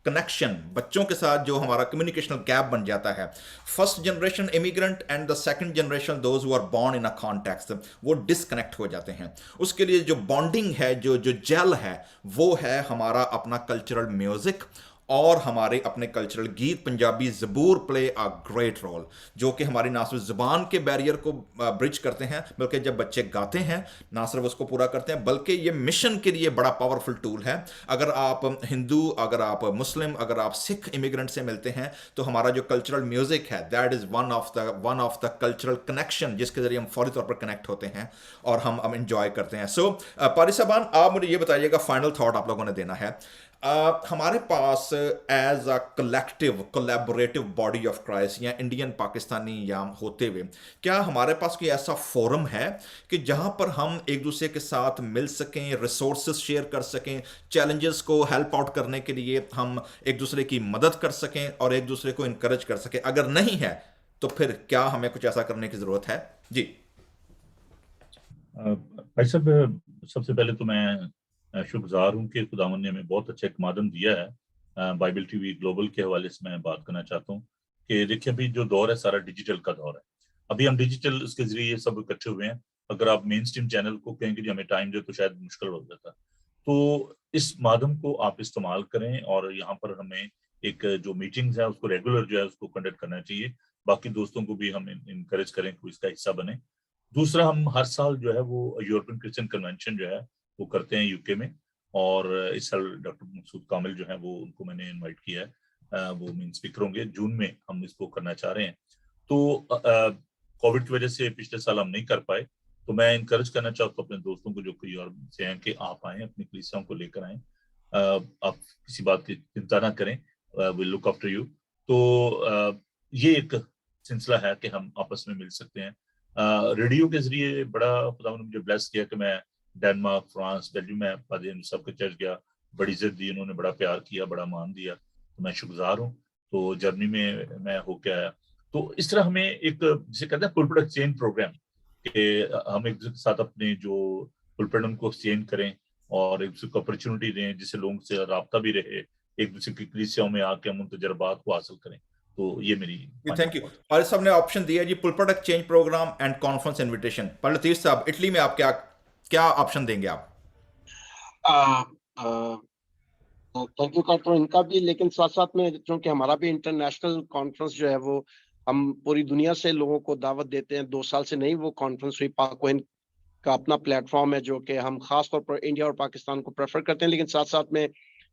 कनेक्शन बच्चों के साथ, जो हमारा कम्युनिकेशनल गैप बन जाता है, first generation immigrant and the second generation those who are born in a context, वो डिस्कनेक्ट हो जाते हैं। उसके लिए जो बॉन्डिंग है, जो जो जेल है, वो है हमारा अपना कल्चरल म्यूजिक और हमारे अपने कल्चरल गीत। पंजाबी ज़बूर प्ले अ ग्रेट रोल, जो कि हमारी ना सिर्फ ज़ुबान के बैरियर को ब्रिज करते हैं, बल्कि जब बच्चे गाते हैं ना सिर्फ उसको पूरा करते हैं, बल्कि ये मिशन के लिए बड़ा पावरफुल टूल है। अगर आप हिंदू, अगर आप मुस्लिम, अगर आप सिख इमिग्रेंट से मिलते हैं, तो हमारा जो कल्चरल म्यूज़िक है, that is one of the cultural connection, जिसके ज़रिए हम फौरी तौर पर कनेक्ट होते हैं और हम इंजॉय करते हैं। सो पारी साहबान, आप मुझे ये बताइएगा, फाइनल थॉट आप लोगों ने देना है। हमारे पास as a collective collaborative body of Christ, या इंडियन पाकिस्तानी या होते हुए, क्या हमारे पास कोई ऐसा फोरम है कि जहां पर हम एक दूसरे के साथ मिल सकें, रिसोर्सेज शेयर कर सकें, चैलेंजेस को हेल्प आउट करने के लिए हम एक दूसरे की मदद कर सकें और एक दूसरे को इनकरेज कर सकें? अगर नहीं है तो फिर क्या हमें कुछ ऐसा करने की जरूरत है? जी भाई साहब, सबसे पहले तो मैं शुक्रगुजार हूँ कि खुदावन ने हमें बहुत अच्छा एक माध्यम दिया है। बाइबल टीवी ग्लोबल के हवाले से मैं बात करना चाहता हूँ कि देखिए, अभी जो दौर है सारा डिजिटल का दौर है। अभी हम डिजिटल उसके जरिए ये सब इकट्ठे हुए हैं। अगर आप मेन स्ट्रीम चैनल को कहेंगे कि हमें टाइम दे, तो शायद मुश्किल हो जाता। तो इस माध्यम को आप इस्तेमाल करें और यहाँ पर हमें एक जो मीटिंग्स है उसको रेगुलर जो है उसको कंडक्ट करना चाहिए। बाकी दोस्तों को भी हम इनकरेज करें कि इसका हिस्सा बने। दूसरा, हम हर साल जो है वो यूरोपियन क्रिश्चियन कन्वेंशन जो है वो करते हैं यूके में, और इस साल डॉक्टर मकसूद कामिल जो है वो, उनको मैंने इनवाइट किया है। वो मेन स्पीकर होंगे। जून में हम इसको करना चाह रहे हैं। तो कोविड की वजह से पिछले साल हम नहीं कर पाए, तो मैं इनकरेज करना चाहता हूँ अपने दोस्तों को जो कोई और से हैं कि आप आएँ, अपनी कलीसियाओं को लेकर आएँ। आप किसी बात की चिंता ना करें, विल लुक आफ्टर यू। तो ये एक सिलसिला है कि हम आपस में मिल सकते हैं। रेडियो के जरिए बड़ा खुदा ने मुझे ब्लेस किया कि मैं डेनमार्क, फ्रांस, बेल्जियम में पादरी सबके चर्च गया। बड़ी इज्जत दी उन्होंने, बड़ा प्यार किया, बड़ा मान दिया, तो मैं शुक्रगुजार हूँ। तो जर्मनी में मैं होके आया। तो इस तरह हमें एक, जिसे कहते हैं पुलपिट एक्सचेंज प्रोग्राम, कि हम एक दूसरे के साथ अपने जो पुलपिट उनको एक्सचेंज करें और एक दूसरे को अपॉर्चुनिटी दें, जिससे लोगों से राब्ता भी रहे, एक दूसरे की कलीसियाओं में आके हम उन तजर्बात को हासिल करें। तो ये मेरी थैंक यू। फारिस साहब ने ऑप्शन दिया जी, pulpit exchange programme and conference invitation. पर लतीफ साहब, इटली में आप क्या क्या ऑप्शन देंगे आप? थैंक यू करता हूँ इनका भी, लेकिन साथ साथ में क्योंकि हमारा भी इंटरनेशनल कॉन्फ्रेंस जो है वो हम पूरी दुनिया से लोगों को दावत देते हैं। 2 साल से नहीं वो कॉन्फ्रेंस हुई। पाकवेन का अपना प्लेटफॉर्म है जो कि हम खास तौर पर इंडिया और पाकिस्तान को प्रेफर करते हैं, लेकिन साथ साथ में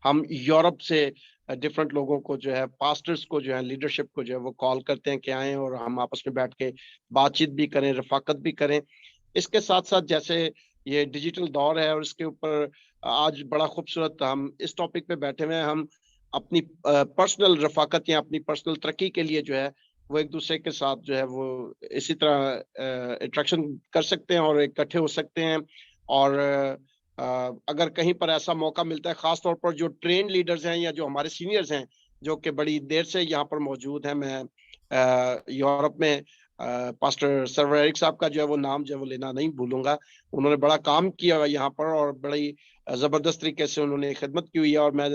हम यूरोप से डिफरेंट लोगों को जो है, पास्टर्स को जो है, लीडरशिप को जो है वो कॉल करते हैं कि आएं और हम आपस में बैठ के बातचीत भी करें, रफाकत भी करें। इसके साथ साथ जैसे ये डिजिटल दौर है और इसके ऊपर आज बड़ा खूबसूरत हम इस टॉपिक पे बैठे हुए हैं। हम अपनी पर्सनल रफाकत या अपनी पर्सनल तरक्की के लिए जो है वो एक दूसरे के साथ जो है वो इसी तरह इंटरेक्शन कर सकते हैं और इकट्ठे हो सकते हैं। और अगर कहीं पर ऐसा मौका मिलता है, खास तौर पर जो ट्रेन लीडर्स हैं या जो हमारे सीनियर्स हैं जो कि बड़ी देर से यहाँ पर मौजूद हैं, मैं यूरोप में पास्टर सर्वर एरिक साहब का जो है वो नाम जो है वो लेना नहीं भूलूंगा। उन्होंने बड़ा काम किया हुआ यहाँ पर और बड़ी जबरदस्त तरीके से उन्होंने खिदमत की हुई है। और मैं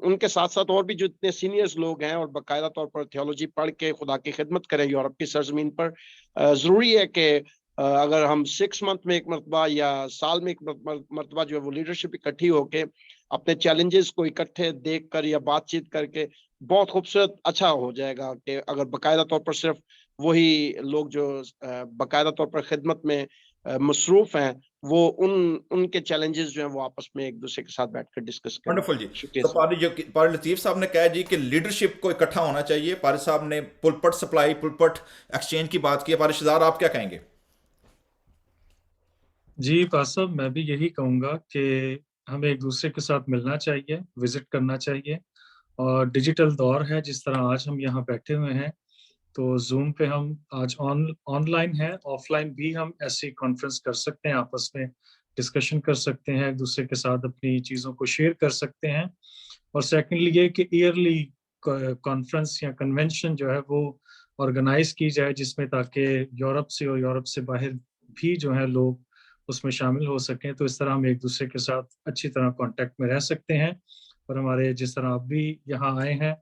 उनके साथ साथ और भी जो इतने सीनियर्स लोग हैं और बाकायदा तौर पर थियोलॉजी पढ़ के खुदा की खिदमत करें यूरोप की सरजमीन पर, जरूरी है कि अगर हम 6 मंथ में एक मरतबा या साल में एक मरतबा जो है वो लीडरशिप इकट्ठी होके अपने चैलेंजेस को इकट्ठे देख कर या बातचीत करके, बहुत खूबसूरत अच्छा हो जाएगा कि अगर बाकायदा तौर पर सिर्फ वही लोग जो बाकायदा तौर पर खिदमत में मसरूफ हैं वो उनके चैलेंजेस जो हैं वो आपस में एक दूसरे के साथ बैठकर डिस्कस करें। वंडरफुल जी। शुक्रिया तो पारी लतीफ साहब ने कहा जी कि लीडरशिप को इकट्ठा होना चाहिए। पारी साहब ने पुलपट सप्लाई, पुलपट एक्सचेंज की बात की है। पारी शहजाद, आप क्या कहेंगे? जी पास साहब, मैं भी यही कहूँगा कि हमें एक दूसरे के साथ मिलना चाहिए, विजिट करना चाहिए और डिजिटल दौर है, जिस तरह आज हम यहाँ बैठे हुए हैं, तो ज़ूम पे हम आज ऑनलाइन है, ऑफलाइन भी हम ऐसी कॉन्फ्रेंस कर सकते हैं, आपस में डिस्कशन कर सकते हैं, एक दूसरे के साथ अपनी चीज़ों को शेयर कर सकते हैं। और सेकेंडली ये कि ईयरली कॉन्फ्रेंस या कन्वेंशन जो है वो ऑर्गेनाइज की जाए, जिसमें ताकि यूरोप से और यूरोप से बाहर भी जो है लोग उसमें शामिल हो सकें। तो इस तरह हम एक दूसरे के साथ अच्छी तरह कांटेक्ट में रह सकते हैं। और हमारे जिस तरह आप भी यहाँ आए हैं,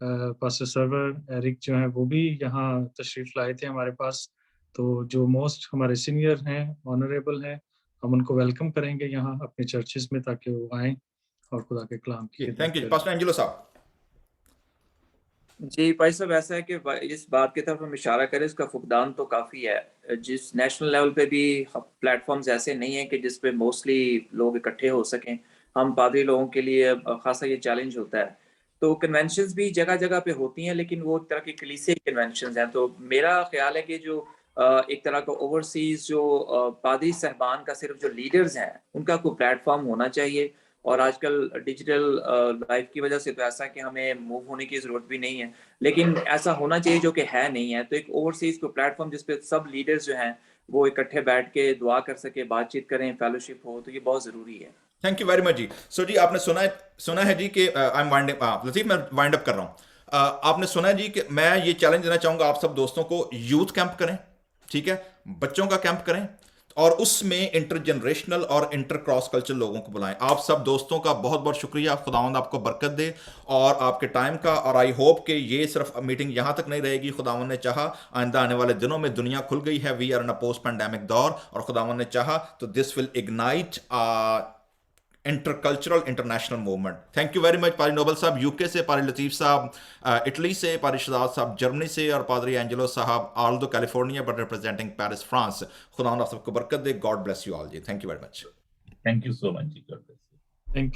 पास्टर सर्वर एरिक जो है वो भी यहाँ तशरीफ लाए थे हमारे पास। तो जो मोस्ट हमारे सीनियर हैं, ऑनरेबल हैं, हम उनको वेलकम करेंगे यहाँ अपने चर्चेस में, ताकि वो आएँ और खुदा के कलाम की खिदमत थैंक यू करें। पास्टर एंजेलो साहब। जी भाई साहब, ऐसा है कि इस बात की तरफ हम इशारा करें, इसका फुकदान तो काफ़ी है। जिस नेशनल लेवल पे भी प्लेटफॉर्म्स ऐसे नहीं हैं कि जिस पे मोस्टली लोग इकट्ठे हो सकें। हम पादरी लोगों के लिए खासा ये चैलेंज होता है। तो कन्वेंशंस भी जगह जगह पे होती हैं, लेकिन वो एक तरह की कलीसिया कन्वेंशंस हैं। तो मेरा ख्याल है कि जो एक तरह का ओवरसीज जो पादरी साहबान का सिर्फ जो लीडर्स हैं, उनका कोई प्लेटफॉर्म होना चाहिए। और आजकल डिजिटल लाइफ की वजह से तो ऐसा कि हमें मूव होने की ज़रूरत भी नहीं है, लेकिन ऐसा होना चाहिए जो कि है नहीं है। तो एक ओवरसीज को प्लेटफॉर्म जिस पे सब लीडर्स जो हैं वो इकट्ठे बैठ के दुआ कर सके, बातचीत करें, फेलोशिप हो, तो ये बहुत ज़रूरी है। थैंक यू वेरी मच जी। सो जी आपने सुना है जी कि आई एम वाइंड लतीफ, मैं वाइंड अप कर रहा हूँ। आपने सुना है जी कि मैं ये चैलेंज देना चाहूंगा आप सब दोस्तों को, यूथ कैंप करें, ठीक है, बच्चों का कैंप करें, और उसमें इंटर जनरेशनल और इंटर क्रॉस कल्चर लोगों को बुलाएं। आप सब दोस्तों का बहुत बहुत शुक्रिया, खुदावंद आपको बरकत दे और आपके टाइम का। और आई होप कि ये सिर्फ मीटिंग यहाँ तक नहीं रहेगी। खुदावंद ने चाहा आइंदा आने वाले दिनों में दुनिया खुल गई है, we are in a post pandemic दौर, और खुदावंद ने चाहा तो this will ignite intercultural international movement. Thank you very much पारी नोबल साहब यूके से, पारी लतीफ साहब इटली से, पारी शहजाद साहब जर्मनी से, और पादरी एंजेलो साहब although California but representing Paris France. खुदा आप सबको बरकत दे। गॉड ब्लेस यू ऑल जी। Thank you very much. Thank you so much जी। Thank you.